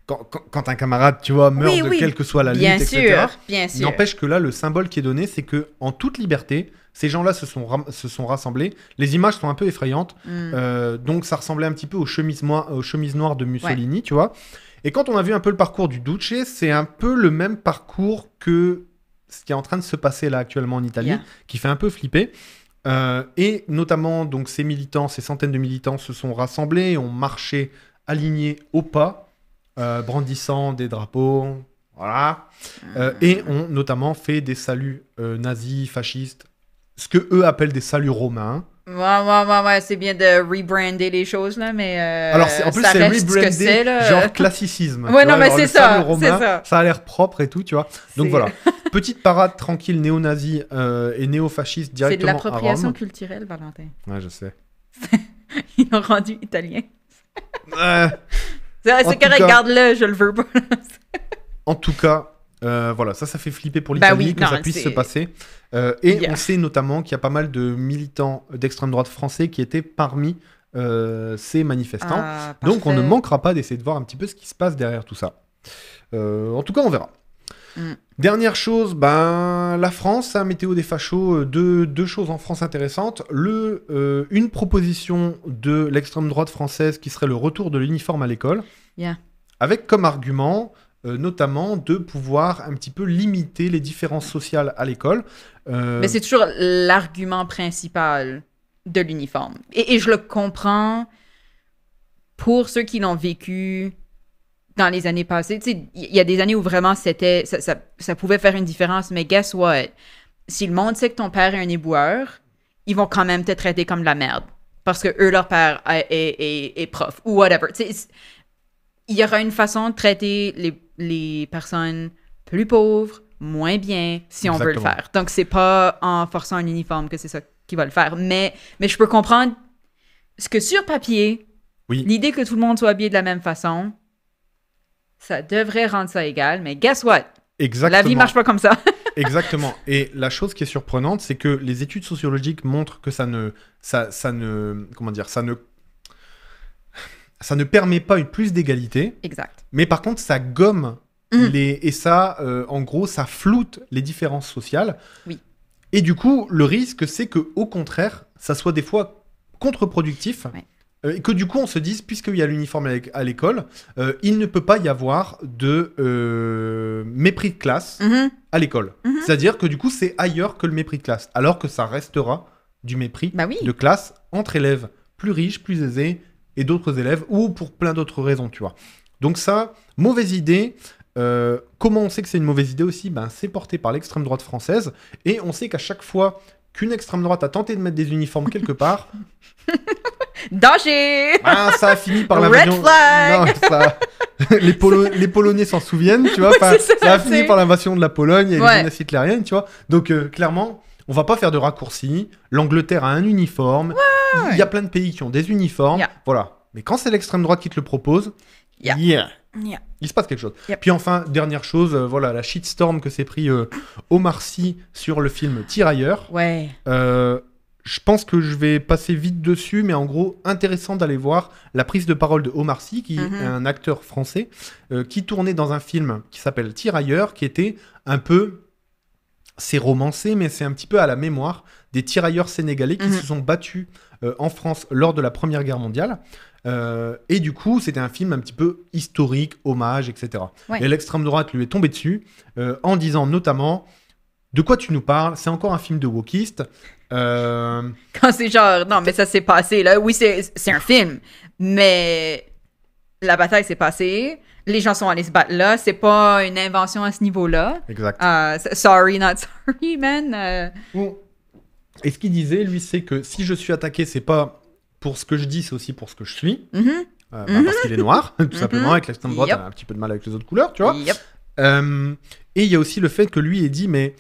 quand un camarade, tu vois, meurt quelle que soit la lutte, etc. Bien sûr. N'empêche que là, le symbole qui est donné, c'est que en toute liberté, ces gens-là se sont rassemblés. Les images sont un peu effrayantes. Donc, ça ressemblait un petit peu aux chemises noires de Mussolini, tu vois. Et quand on a vu un peu le parcours du Duce, c'est un peu le même parcours que ce qui est en train de se passer là actuellement en Italie, qui fait un peu flipper. Et notamment, donc, ces centaines de militants se sont rassemblés et ont marché alignés au pas, brandissant des drapeaux, voilà, et ont notamment fait des saluts nazis, fascistes, ce que eux appellent des saluts romains. Ouais, c'est bien de rebrander les choses là, mais alors en plus c'est rebrandé, genre classicisme. Ouais, non, mais c'est ça, romain, ça a l'air propre et tout, tu vois. Donc voilà, petite parade tranquille néo-nazi et néo-fasciste directement à Rome. C'est de l'appropriation culturelle, Valentin. Ouais, je sais. Ils l'ont rendu italien. C'est correct, garde-le, je le veux pas. En tout cas, voilà, ça fait flipper pour l'Italie que ça puisse se passer. On sait notamment qu'il y a pas mal de militants d'extrême droite français qui étaient parmi ces manifestants. Donc on ne manquera pas d'essayer de voir un petit peu ce qui se passe derrière tout ça. En tout cas, on verra. Dernière chose, la France, météo des fachos, deux choses en France intéressantes. Une proposition de l'extrême droite française qui serait le retour de l'uniforme à l'école, avec comme argument notamment de pouvoir un petit peu limiter les différences sociales à l'école. Mais c'est toujours l'argument principal de l'uniforme. Et je le comprends pour ceux qui l'ont vécu dans les années passées, tu sais, il y a des années où vraiment ça pouvait faire une différence, mais guess what? Si le monde sait que ton père est un éboueur, ils vont quand même te traiter comme de la merde. Parce que eux, leur père est prof ou whatever. Tu sais, il y aura une façon de traiter les personnes plus pauvres, moins bien, si on veut le faire. Donc, c'est pas en forçant un uniforme que c'est ça qui va le faire. Mais je peux comprendre ce que sur papier, l'idée que tout le monde soit habillé de la même façon, ça devrait rendre ça égal. Mais guess what? Exactement. La vie marche pas comme ça. Exactement. Et la chose qui est surprenante, c'est que les études sociologiques montrent que ça ne permet pas une plus d'égalité. Exact. Mais par contre, ça gomme et ça, en gros, ça floute les différences sociales. Oui. Et du coup, le risque, c'est que, au contraire, ça soit des fois contre-productif. Ouais. Et que du coup, on se dise, puisqu'il y a l'uniforme à l'école, il ne peut pas y avoir de mépris de classe à l'école. C'est-à-dire que du coup, c'est ailleurs que le mépris de classe. Alors que ça restera du mépris de classe entre élèves plus riches, plus aisés, et d'autres élèves, ou pour plein d'autres raisons, tu vois. Donc ça, mauvaise idée. Comment on sait que c'est une mauvaise idée aussi? C'est porté par l'extrême droite française. Et on sait qu'à chaque fois qu'une extrême droite a tenté de mettre des uniformes quelque part... Danger! Ça a fini par l'invasion... Red flag! Non, les Polonais s'en souviennent, tu vois. Ça a fini par l'invasion de la Pologne et les menaces hitlériennes, tu vois. Donc, clairement, on va pas faire de raccourcis. L'Angleterre a un uniforme. Il y a plein de pays qui ont des uniformes. Voilà. Mais quand c'est l'extrême droite qui te le propose, il se passe quelque chose. Puis enfin, dernière chose, voilà, la shitstorm que s'est pris Omar Sy sur le film Tirailleurs. Ouais. Je pense que je vais passer vite dessus, mais en gros, intéressant d'aller voir la prise de parole de Omar Sy, qui est un acteur français, qui tournait dans un film qui s'appelle Tirailleurs, qui était un peu... C'est romancé, mais c'est un petit peu à la mémoire des tirailleurs sénégalais qui se sont battus en France lors de la Première Guerre mondiale. Et du coup, c'était un film un petit peu historique, hommage, etc. Ouais. Et l'extrême droite lui est tombée dessus en disant notamment... De quoi tu nous parles? C'est encore un film de wokiste. Quand c'est genre, non, mais ça s'est passé, là. Oui, c'est un film, mais la bataille s'est passée. Les gens sont allés se battre là. C'est pas une invention à ce niveau-là. Exact. Sorry, not sorry, man. Et ce qu'il disait, lui, c'est que si je suis attaqué, c'est pas pour ce que je dis, c'est aussi pour ce que je suis. Parce qu'il est noir, tout simplement. Avec l'extrême droite, elle a un petit peu de mal avec les autres couleurs, tu vois. Et il y a aussi le fait que lui ait dit, mais...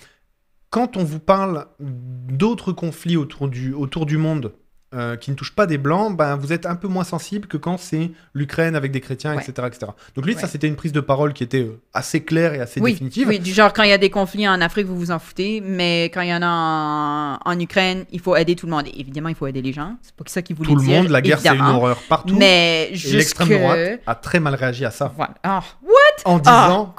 Quand on vous parle d'autres conflits autour du monde qui ne touchent pas des Blancs, vous êtes un peu moins sensible que quand c'est l'Ukraine avec des chrétiens, etc., etc. Donc lui, ça, c'était une prise de parole qui était assez claire et assez définitive. Oui, du genre, quand il y a des conflits en Afrique, vous vous en foutez, mais quand il y en a en Ukraine, il faut aider tout le monde. Et évidemment, il faut aider les gens. C'est pas ça qu'il voulait dire. Tout le monde, la guerre, c'est une horreur partout. Mais et l'extrême droite a très mal réagi à ça. Voilà. Oh, what? En disant,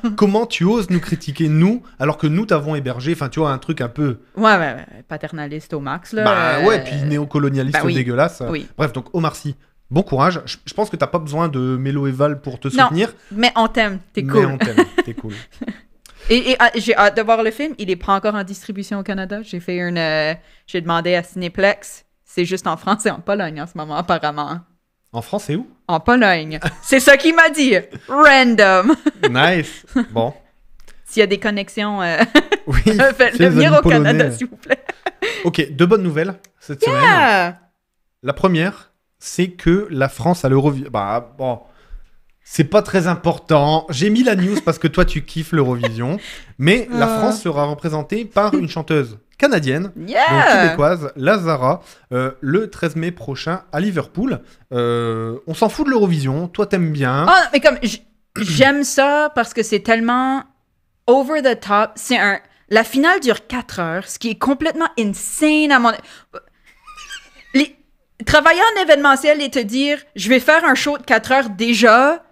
non. Comment tu oses nous critiquer, nous, alors que nous t'avons hébergé, enfin, tu vois, un truc un peu... Ouais, paternaliste au max, là. Ouais, puis néocolonialiste dégueulasse. Oui. Bref, donc Omar Sy, bon courage. Je pense que t'as pas besoin de Mélo et Val pour te soutenir. Mais on t'aime, t'es cool. Mais on t'aime, t'es cool. Et j'ai hâte de voir le film. Il est pas encore en distribution au Canada. J'ai demandé à Cinéplex. C'est juste en France et en Pologne en ce moment, apparemment. En France, c'est où? En Pologne. C'est ça qu'il m'a dit. Random. Nice. Bon. S'il y a des connexions, faites-le venir au Canada, s'il vous plaît. Ok, 2 bonnes nouvelles cette semaine. La première, c'est que la France à l'Eurovision... bon, c'est pas très important. J'ai mis la news parce que toi, tu kiffes l'Eurovision. Mais la France sera représentée par une chanteuse canadienne, donc québécoise, Lazara, le 13 mai prochain à Liverpool. On s'en fout de l'Eurovision. Toi, t'aimes bien. Oh, mais comme... J'aime ça parce que c'est tellement over the top. La finale dure 4 heures, ce qui est complètement insane à mon... Travailler en événementiel et te dire « Je vais faire un show de 4 heures déjà »,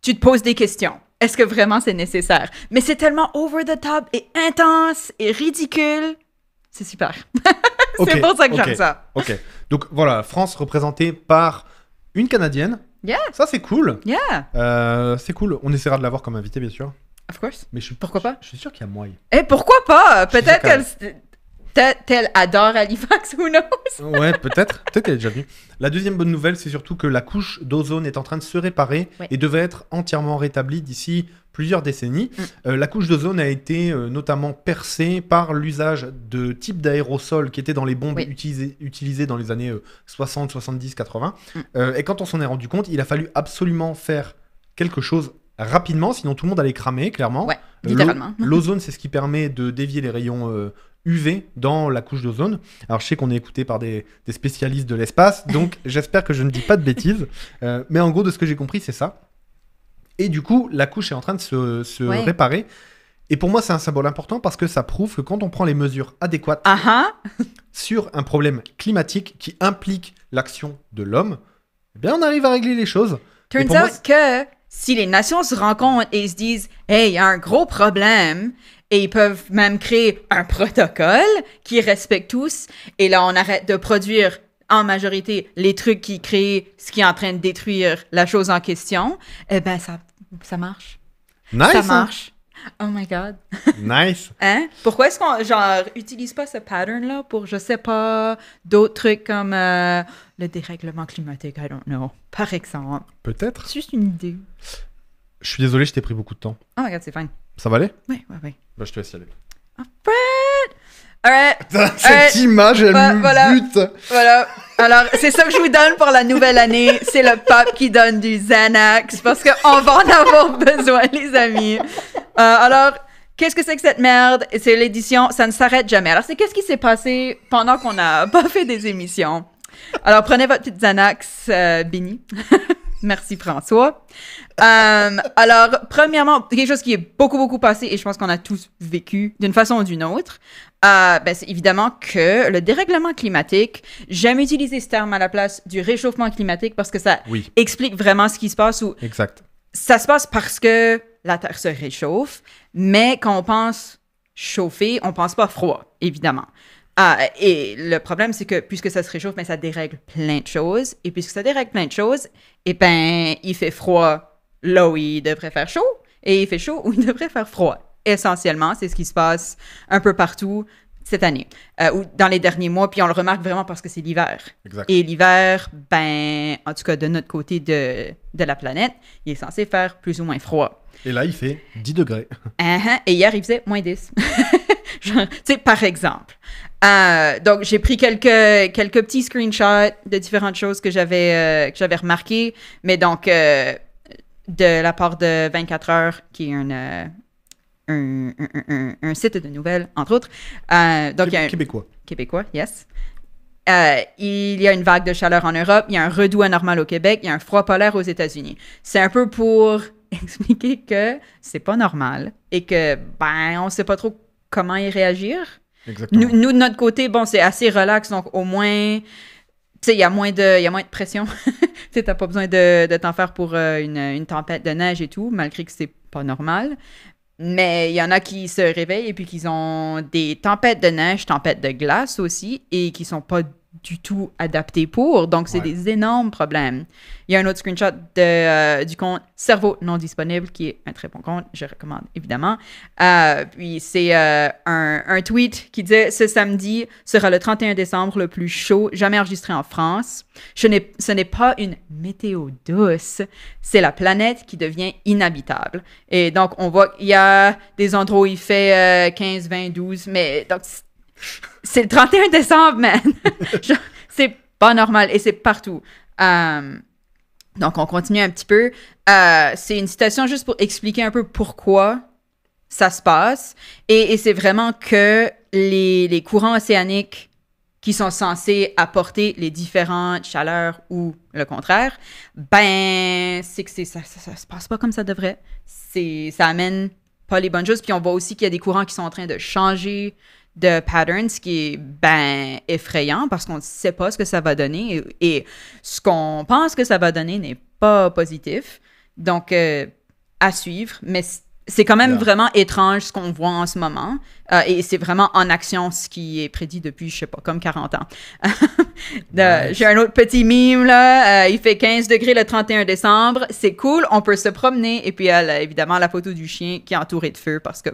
tu te poses des questions. Est-ce que vraiment c'est nécessaire? Mais c'est tellement over the top et intense et ridicule. C'est super. C'est pour ça que j'aime ça. Ok. Donc voilà, France représentée par une Canadienne. Yeah. Ça, c'est cool. Yeah. C'est cool. On essaiera de l'avoir comme invité, bien sûr. Of course. Mais pourquoi pas? Je suis sûr qu'il y a moyen. Pourquoi pas? Peut-être qu'elle... Peut-être qu'elle adore Halifax, who knows? Ouais, peut-être. Peut-être qu'elle est déjà venue. La deuxième bonne nouvelle, c'est surtout que la couche d'ozone est en train de se réparer et devait être entièrement rétablie d'ici plusieurs décennies. La couche d'ozone a été notamment percée par l'usage de types d'aérosols qui étaient dans les bombes utilisées dans les années 60, 70, 80. Et quand on s'en est rendu compte, il a fallu absolument faire quelque chose rapidement, sinon tout le monde allait cramer, clairement. Ouais, littéralement. L'ozone, c'est ce qui permet de dévier les rayons UV dans la couche d'ozone. Alors, je sais qu'on est écouté par des spécialistes de l'espace, donc j'espère que je ne dis pas de bêtises. Mais en gros, de ce que j'ai compris, c'est ça. Et du coup, la couche est en train de se réparer. Et pour moi, c'est un symbole important parce que ça prouve que quand on prend les mesures adéquates sur un problème climatique qui implique l'action de l'homme, eh bien, on arrive à régler les choses. Turns out que si les nations se rencontrent et se disent « Hey, il y a un gros problème », et ils peuvent même créer un protocole qui respecte tous, et là, on arrête de produire en majorité les trucs qui créent ce qui est en train de détruire la chose en question, eh ben ça marche. Nice! Ça marche. Oh my God. Nice. Hein? Pourquoi est-ce qu'on, utilise pas ce pattern-là pour, je sais pas, d'autres trucs comme le dérèglement climatique, I don't know, par exemple? Peut-être. C'est juste une idée. Je suis désolé, je t'ai pris beaucoup de temps. Oh my God, c'est fine. Ça va aller? Oui. Bah, je te laisse y aller. Alright. Cette image, elle me bute. Voilà. Alors, c'est ça que je vous donne pour la nouvelle année. C'est le pape qui donne du Xanax parce qu'on va en avoir besoin, les amis. Alors, qu'est-ce que c'est que cette merde? C'est l'édition, ça ne s'arrête jamais. Alors, c'est qu'est-ce qui s'est passé pendant qu'on n'a pas fait des émissions? Alors, prenez votre petite Xanax, Béni. Merci, François. Alors, premièrement, quelque chose qui est beaucoup passé et je pense qu'on a tous vécu d'une façon ou d'une autre, c'est évidemment que le dérèglement climatique, j'aime utiliser ce terme à la place du réchauffement climatique parce que ça explique vraiment ce qui se passe. Exact. Ça se passe parce que la Terre se réchauffe, mais quand on pense chauffer, on pense pas froid, évidemment. Et le problème, c'est que puisque ça se réchauffe, ça dérègle plein de choses. Et puisque ça dérègle plein de choses, il fait froid là où il devrait faire chaud et il fait chaud où il devrait faire froid. Essentiellement, c'est ce qui se passe un peu partout cette année ou dans les derniers mois. Puis on le remarque vraiment parce que c'est l'hiver. Exact. Et l'hiver, en tout cas de notre côté de la planète, il est censé faire plus ou moins froid. Et là, il fait 10 degrés. Et hier, il faisait moins 10. Genre, tu sais, par exemple. Donc, j'ai pris quelques petits screenshots de différentes choses que j'avais remarquées, mais donc, de la part de 24 heures, qui est un site de nouvelles, entre autres. Donc, Québécois, yes. Il y a une vague de chaleur en Europe, il y a un redout anormal au Québec, il y a un froid polaire aux États-Unis. C'est un peu pour expliquer que c'est pas normal et que, on sait pas trop comment y réagir. Exactement. Nous, de notre côté, c'est assez relax, donc au moins, tu sais, il y a moins de pression. Tu sais, t'as pas besoin de t'en faire pour une tempête de neige et tout, malgré que c'est pas normal. Mais il y en a qui se réveillent et puis qui ont des tempêtes de neige, tempêtes de glace aussi, et qui sont pas du tout adaptés pour. Donc, c'est des énormes problèmes. Il y a un autre screenshot du compte Cerveau non disponible, qui est un très bon compte. Je recommande, évidemment. Puis, c'est un tweet qui dit « Ce samedi sera le 31 décembre le plus chaud jamais enregistré en France. Ce n'est pas une météo douce. C'est la planète qui devient inhabitable. » Et donc, on voit qu'il y a des endroits où il fait 15, 20, 12, mais donc... C'est le 31 décembre, man! Genre, c'est pas normal et c'est partout. Donc, on continue un petit peu. C'est une citation juste pour expliquer un peu pourquoi ça se passe. Et c'est vraiment que les courants océaniques qui sont censés apporter les différentes chaleurs ou le contraire, c'est que ça se passe pas comme ça devrait. Ça amène pas les bonnes choses. Puis on voit aussi qu'il y a des courants qui sont en train de changer de pattern, ce qui est effrayant parce qu'on ne sait pas ce que ça va donner et ce qu'on pense que ça va donner n'est pas positif. Donc, à suivre. Mais c'est quand même vraiment étrange ce qu'on voit en ce moment. Et c'est vraiment en action ce qui est prédit depuis, je sais pas, comme 40 ans. J'ai un autre petit meme, là. Il fait 15 degrés le 31 décembre. C'est cool, on peut se promener. Et puis, évidemment, la photo du chien qui est entouré de feu parce que,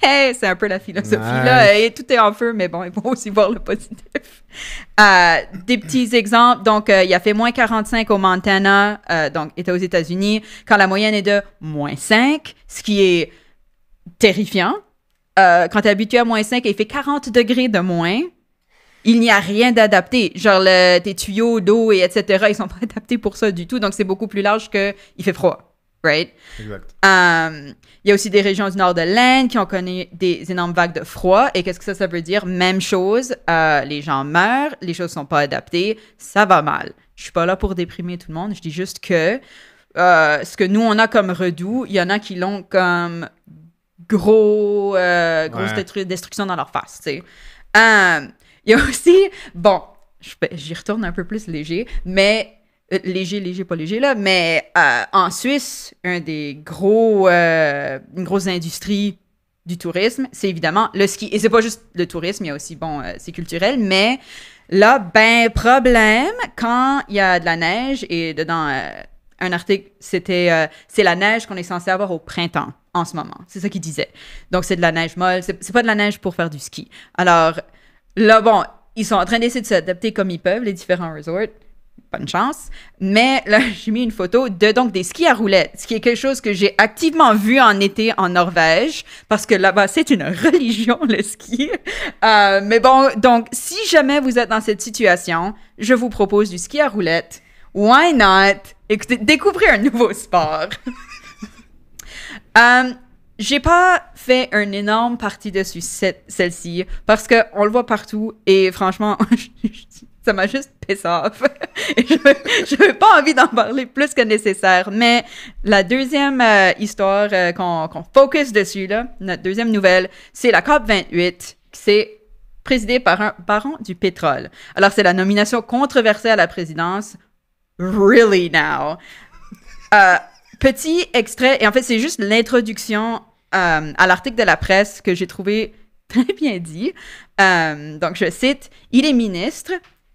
hey, c'est un peu la philosophie, là. Et tout est en feu, mais bon, il faut aussi voir le positif. Des petits exemples. Donc, il a fait moins 45 au Montana, donc, était aux États-Unis, quand la moyenne est de moins 5, ce qui est terrifiant. Quand tu es habitué à moins 5 et il fait 40 degrés de moins, il n'y a rien d'adapté. Genre, tes tuyaux d'eau et etc., ils sont pas adaptés pour ça du tout. Donc, c'est beaucoup plus large qu'il fait froid. Right? Exact. Il y a aussi des régions du nord de l'Inde qui ont connu des énormes vagues de froid. Et qu'est-ce que ça veut dire? Même chose. Les gens meurent, les choses sont pas adaptées, ça va mal. Je suis pas là pour déprimer tout le monde. Je dis juste que ce que nous, on a comme redout, il y en a qui l'ont comme grosse destruction dans leur face, tu sais. Il y a aussi, bon, j'y retourne un peu plus léger, mais léger, pas léger, là, mais en Suisse, une grosse industrie du tourisme, c'est évidemment le ski. Et c'est pas juste le tourisme, il y a aussi, bon, c'est culturel, mais là, ben, problème, quand il y a de la neige, et dedans, un article, c'est la neige qu'on est censé avoir au printemps, en ce moment. C'est ça qu'il disait. Donc, c'est de la neige molle, c'est pas de la neige pour faire du ski. Alors, là, bon, ils sont en train d'essayer de s'adapter comme ils peuvent, les différents resorts. Bonne chance. Mais là, j'ai mis une photo donc des skis à roulettes, ce qui est quelque chose que j'ai activement vu en été en Norvège, parce que là-bas, c'est une religion, le ski. Mais bon, donc, si jamais vous êtes dans cette situation, je vous propose du ski à roulettes. Why not? Écoutez, découvrez un nouveau sport. J'ai pas fait une énorme partie dessus celle-ci, parce qu'on le voit partout, et franchement, ça m'a juste piss off. Et je veux pas envie d'en parler plus que nécessaire. Mais la deuxième histoire qu'on focus dessus, là, notre deuxième nouvelle, c'est la COP28, qui s'est présidée par un baron du pétrole. Alors, c'est la nomination controversée à la présidence. Really now? Petit extrait, et en fait, c'est juste l'introduction à l'article de la presse que j'ai trouvé très bien dit. Donc, je cite, « Il est ministre,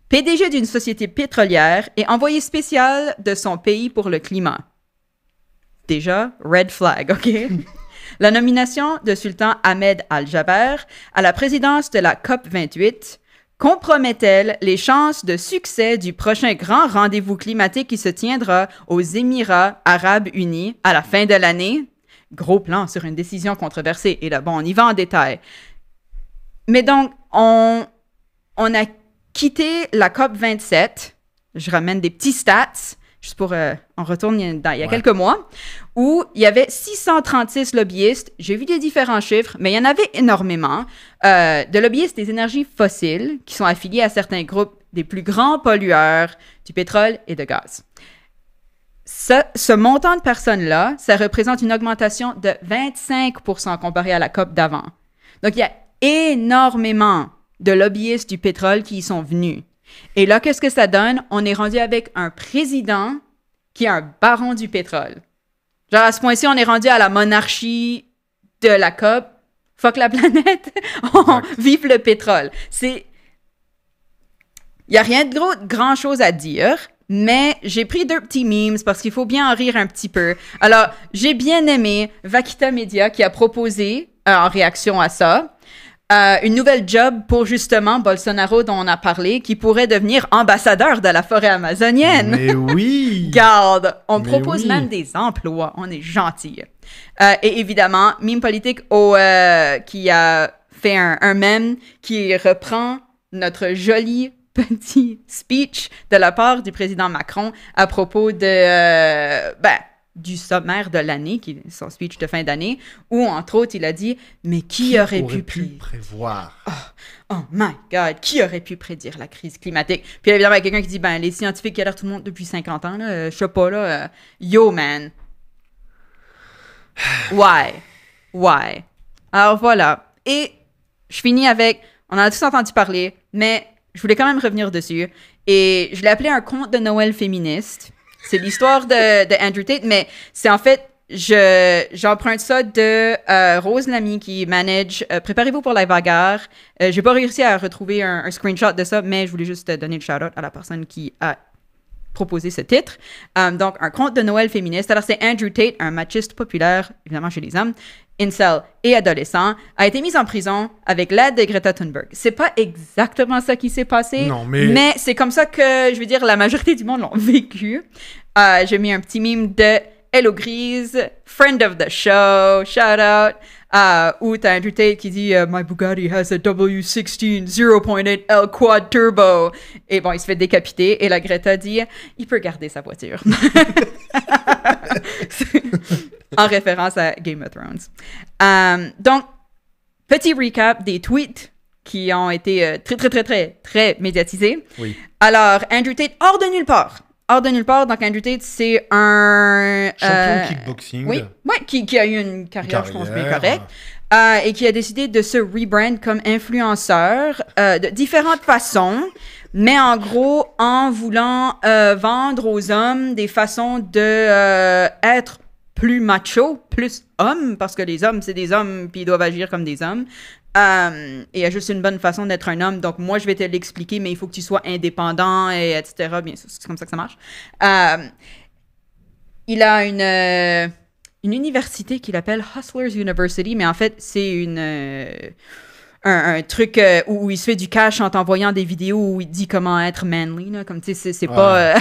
PDG d'une société pétrolière et envoyé spécial de son pays pour le climat. » Déjà, red flag, OK? La nomination de Sultan Ahmed Al-Jaber à la présidence de la COP28 compromet-elle les chances de succès du prochain grand rendez-vous climatique qui se tiendra aux Émirats arabes unis à la fin de l'année? Gros plan sur une décision controversée. Et là, bon, on y va en détail. Mais donc, on a quitté la COP27. Je ramène des petits stats, juste pour... on retourne il y a quelques mois, où il y avait 636 lobbyistes. J'ai vu des différents chiffres, mais il y en avait énormément. De lobbyistes des énergies fossiles qui sont affiliés à certains groupes des plus grands pollueurs du pétrole et de gaz. Ce montant de personnes-là, ça représente une augmentation de 25% comparé à la COP d'avant. Donc, il y a énormément de lobbyistes du pétrole qui y sont venus. Et là, qu'est-ce que ça donne? On est rendu avec un président qui est un baron du pétrole. Genre, à ce point-ci, on est rendu à la monarchie de la COP. Fuck la planète. On vive le pétrole. Il n'y a rien de grand-chose à dire, mais j'ai pris 2 petits memes parce qu'il faut bien en rire un petit peu. Alors, j'ai bien aimé Vaquita Media qui a proposé, en réaction à ça, une nouvelle job pour justement Bolsonaro dont on a parlé, qui pourrait devenir ambassadeur de la forêt amazonienne. Mais oui! Garde, on propose même des emplois, on est gentils. Et évidemment, Meme Politique qui a fait un mème qui reprend notre joli petit speech de la part du président Macron à propos du sommaire de l'année, qui est son speech de fin d'année, où, entre autres, il a dit « Mais qui aurait pu prévoir? Oh my God, qui aurait pu prédire la crise climatique? » Puis évidemment, il y a quelqu'un qui dit « Ben, les scientifiques qui alertent tout le monde depuis 50 ans, là, je sais pas, là, yo, man. » Why? Alors voilà. Et je finis avec, on en a tous entendu parler, mais je voulais quand même revenir dessus. Et je l'ai appelé un conte de Noël féministe. C'est l'histoire de Andrew Tate, mais c'est en fait, j'emprunte ça de Rose Lamy qui manage Préparez-vous pour la bagarre. J'ai pas réussi à retrouver un screenshot de ça, mais je voulais juste donner le shout-out à la personne qui a proposé ce titre. Donc, un conte de Noël féministe. Alors, c'est Andrew Tate, un machiste populaire, évidemment chez les hommes, incel et adolescent, a été mis en prison avec l'aide de Greta Thunberg. C'est pas exactement ça qui s'est passé, non, mais c'est comme ça que, je veux dire, la majorité du monde l'ont vécu. J'ai mis un petit meme de Hello Grise, friend of the show, shout out, où t'as Andrew Tate qui dit My Bugatti has a W16 0.8 L quad turbo. Et bon, il se fait décapiter et la Greta dit il peut garder sa voiture. En référence à Game of Thrones. Donc, petit recap des tweets qui ont été très médiatisés. Oui. Alors, Andrew Tate, hors de nulle part. Donc Andrew Tate, c'est un... champion de kickboxing. Oui, qui a eu une carrière, je pense, bien correcte. Et qui a décidé de se rebrand comme influenceur de différentes façons, mais en gros, en voulant vendre aux hommes des façons de être plus macho, plus hommes, parce que les hommes, c'est des hommes, puis ils doivent agir comme des hommes. Et il y a juste une bonne façon d'être un homme, donc moi je vais te l'expliquer, mais il faut que tu sois indépendant, et etc. Bien, c'est comme ça que ça marche. Il a une université qu'il appelle Hustlers University, mais en fait c'est un truc où il se fait du cash en t'envoyant des vidéos où il dit comment être manly, là, comme tu sais, c'est pas...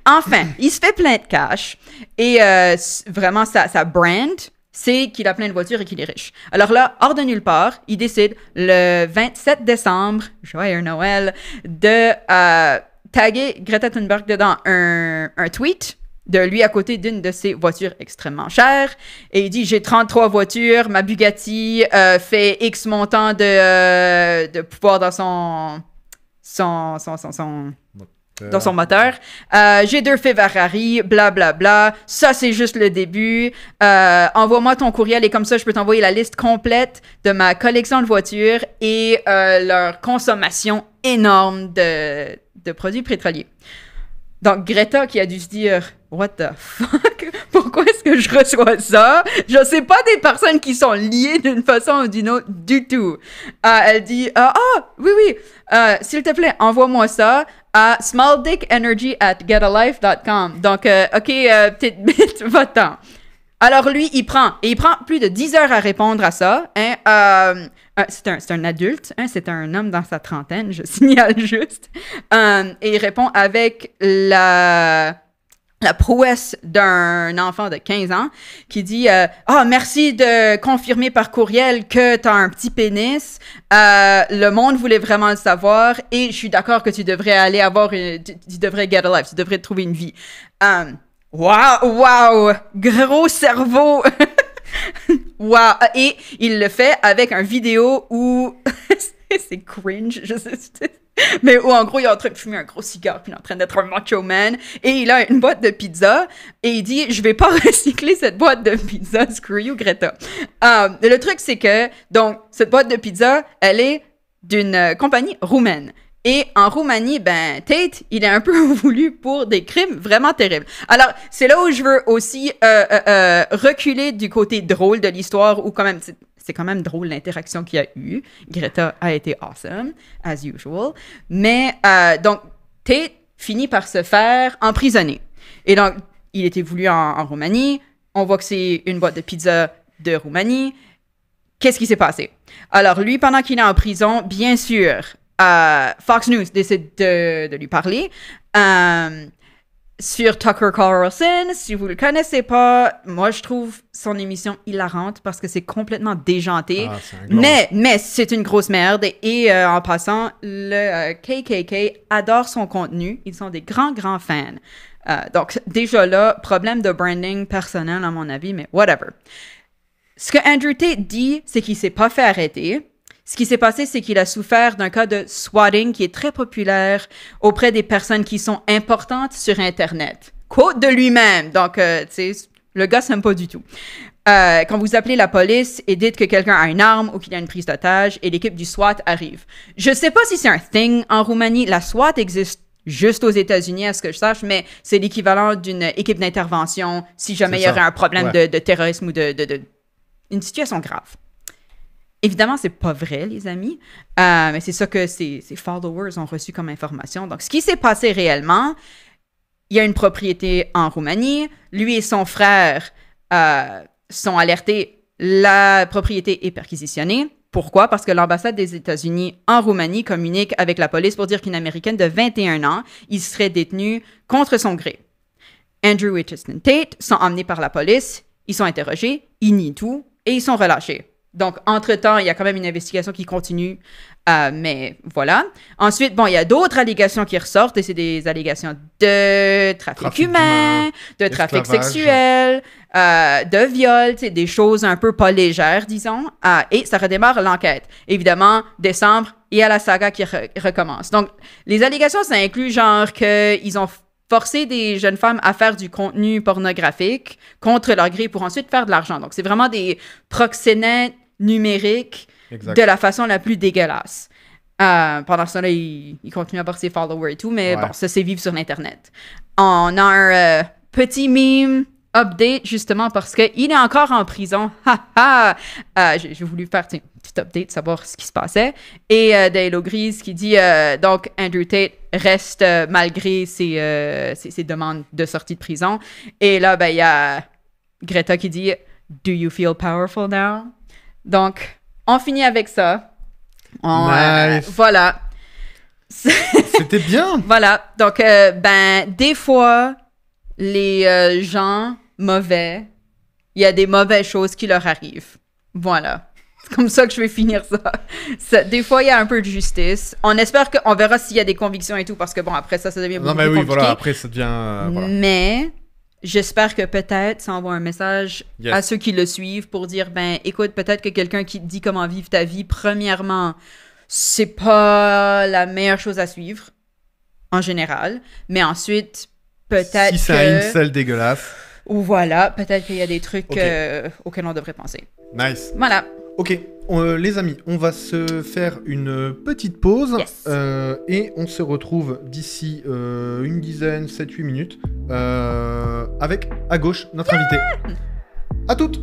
Enfin, il se fait plein de cash, et vraiment sa brand... c'est qu'il a plein de voitures et qu'il est riche. Alors là, hors de nulle part, il décide le 27 décembre, joyeux Noël, de taguer Greta Thunberg dedans un tweet de lui à côté d'une de ses voitures extrêmement chères. Et il dit, j'ai 33 voitures, ma Bugatti fait X montant de pouvoir dans son moteur. J'ai 2 Ferrari, blablabla. Bla, bla. Ça, c'est juste le début. Envoie-moi ton courriel et comme ça, je peux t'envoyer la liste complète de ma collection de voitures et leur consommation énorme de produits pétroliers. Donc, Greta qui a dû se dire « What the fuck? Pourquoi est-ce que je reçois ça? » Je sais pas des personnes qui sont liées d'une façon ou d'une autre du tout. Elle dit « oui, s'il te plaît, envoie-moi ça à smalldickenergy@getalife.com. » Donc, OK, petite bite, va-t'en. Alors lui, il prend plus de 10 heures à répondre à ça. Hein, c'est un adulte, hein, c'est un homme dans sa trentaine, je signale juste. Et il répond avec la prouesse d'un enfant de 15 ans qui dit merci de confirmer par courriel que t'as un petit pénis. Le monde voulait vraiment le savoir et je suis d'accord que tu devrais tu devrais get a life, tu devrais trouver une vie. Wow, gros cerveau. Wow. Et il le fait avec un vidéo où c'est cringe, je sais, mais où en gros il est en train de fumer un gros cigare puis il est en train d'être un macho man et il a une boîte de pizza et il dit je vais pas recycler cette boîte de pizza, screw you Greta. Le truc c'est que donc cette boîte de pizza elle est d'une compagnie roumaine. Et en Roumanie, Tate, il est un peu voulu pour des crimes vraiment terribles. Alors, c'est là où je veux aussi reculer du côté drôle de l'histoire, où quand même, c'est quand même drôle l'interaction qu'il y a eu. Greta a été awesome, as usual. Mais, donc, Tate finit par se faire emprisonner. Et donc, il était voulu en Roumanie. On voit que c'est une boîte de pizza de Roumanie. Qu'est-ce qui s'est passé? Alors, lui, pendant qu'il est en prison, bien sûr... Fox News décide de lui parler sur Tucker Carlson. Si vous le connaissez pas, moi je trouve son émission hilarante parce que c'est complètement déjanté. Mais c'est une grosse merde. Et en passant, le KKK adore son contenu. Ils sont des grands fans. Donc déjà là, problème de branding personnel à mon avis, mais whatever. Ce que Andrew Tate dit, c'est qu'il s'est pas fait arrêter. Ce qui s'est passé, c'est qu'il a souffert d'un cas de swatting qui est très populaire auprès des personnes qui sont importantes sur Internet. Quote de lui-même. Donc, tu sais, le gars s'aime pas du tout. Quand vous appelez la police et dites que quelqu'un a une arme ou qu'il y a une prise d'otage et l'équipe du SWAT arrive. Je sais pas si c'est un thing en Roumanie. La SWAT existe juste aux États-Unis, à ce que je sache, mais c'est l'équivalent d'une équipe d'intervention si jamais il y aurait un problème de terrorisme ou de une situation grave. Évidemment, c'est pas vrai, les amis, mais c'est ça que ses followers ont reçu comme information. Donc, ce qui s'est passé réellement, il y a une propriété en Roumanie. Lui et son frère sont alertés. La propriété est perquisitionnée. Pourquoi? Parce que l'ambassade des États-Unis en Roumanie communique avec la police pour dire qu'une Américaine de 21 ans, il serait détenue contre son gré. Andrew et Tristan Tate sont emmenés par la police, ils sont interrogés, ils nient tout et ils sont relâchés. Donc, entre-temps, il y a quand même une investigation qui continue, mais voilà. Ensuite, bon, il y a d'autres allégations qui ressortent, et c'est des allégations de trafic humain, de trafic sexuel, de viol, des choses un peu pas légères, disons, et ça redémarre l'enquête. Évidemment, décembre, il y a la saga qui recommence. Donc, les allégations, ça inclut genre qu'ils ont forcer des jeunes femmes à faire du contenu pornographique contre leur gré pour ensuite faire de l'argent. Donc, c'est vraiment des proxénètes numériques de la façon la plus dégueulasse. Pendant ce temps-là, il continue à avoir ses followers et tout, mais bon, ça, c'est vivre sur l'Internet. On a un petit meme update, justement, parce qu'il est encore en prison. J'ai voulu faire un petit update, savoir ce qui se passait. Et Hello Grise qui dit, donc, Andrew Tate reste malgré ses demandes de sortie de prison. Et là, ben, il y a Greta qui dit, Do you feel powerful now? Donc, on finit avec ça. Nice. Voilà. C'était bien. Voilà. Donc, ben, des fois, les gens mauvais, il y a des mauvaises choses qui leur arrivent. Voilà. C'est comme ça que je vais finir ça. Des fois, il y a un peu de justice. On espère qu'on verra s'il y a des convictions et tout, parce que bon, après ça devient beaucoup plus compliqué. Voilà, après ça devient... voilà. Mais j'espère que peut-être ça envoie un message à ceux qui le suivent pour dire, ben, écoute, peut-être que quelqu'un qui te dit comment vivre ta vie, premièrement, c'est pas la meilleure chose à suivre, en général. Mais ensuite, peut-être si c'est un incel dégueulasse. Ou voilà, peut-être qu'il y a des trucs auxquels on devrait penser. Nice. Voilà. Ok, les amis, on va se faire une petite pause et on se retrouve d'ici une dizaine, 7-8 minutes avec, à gauche, notre invité. À toutes.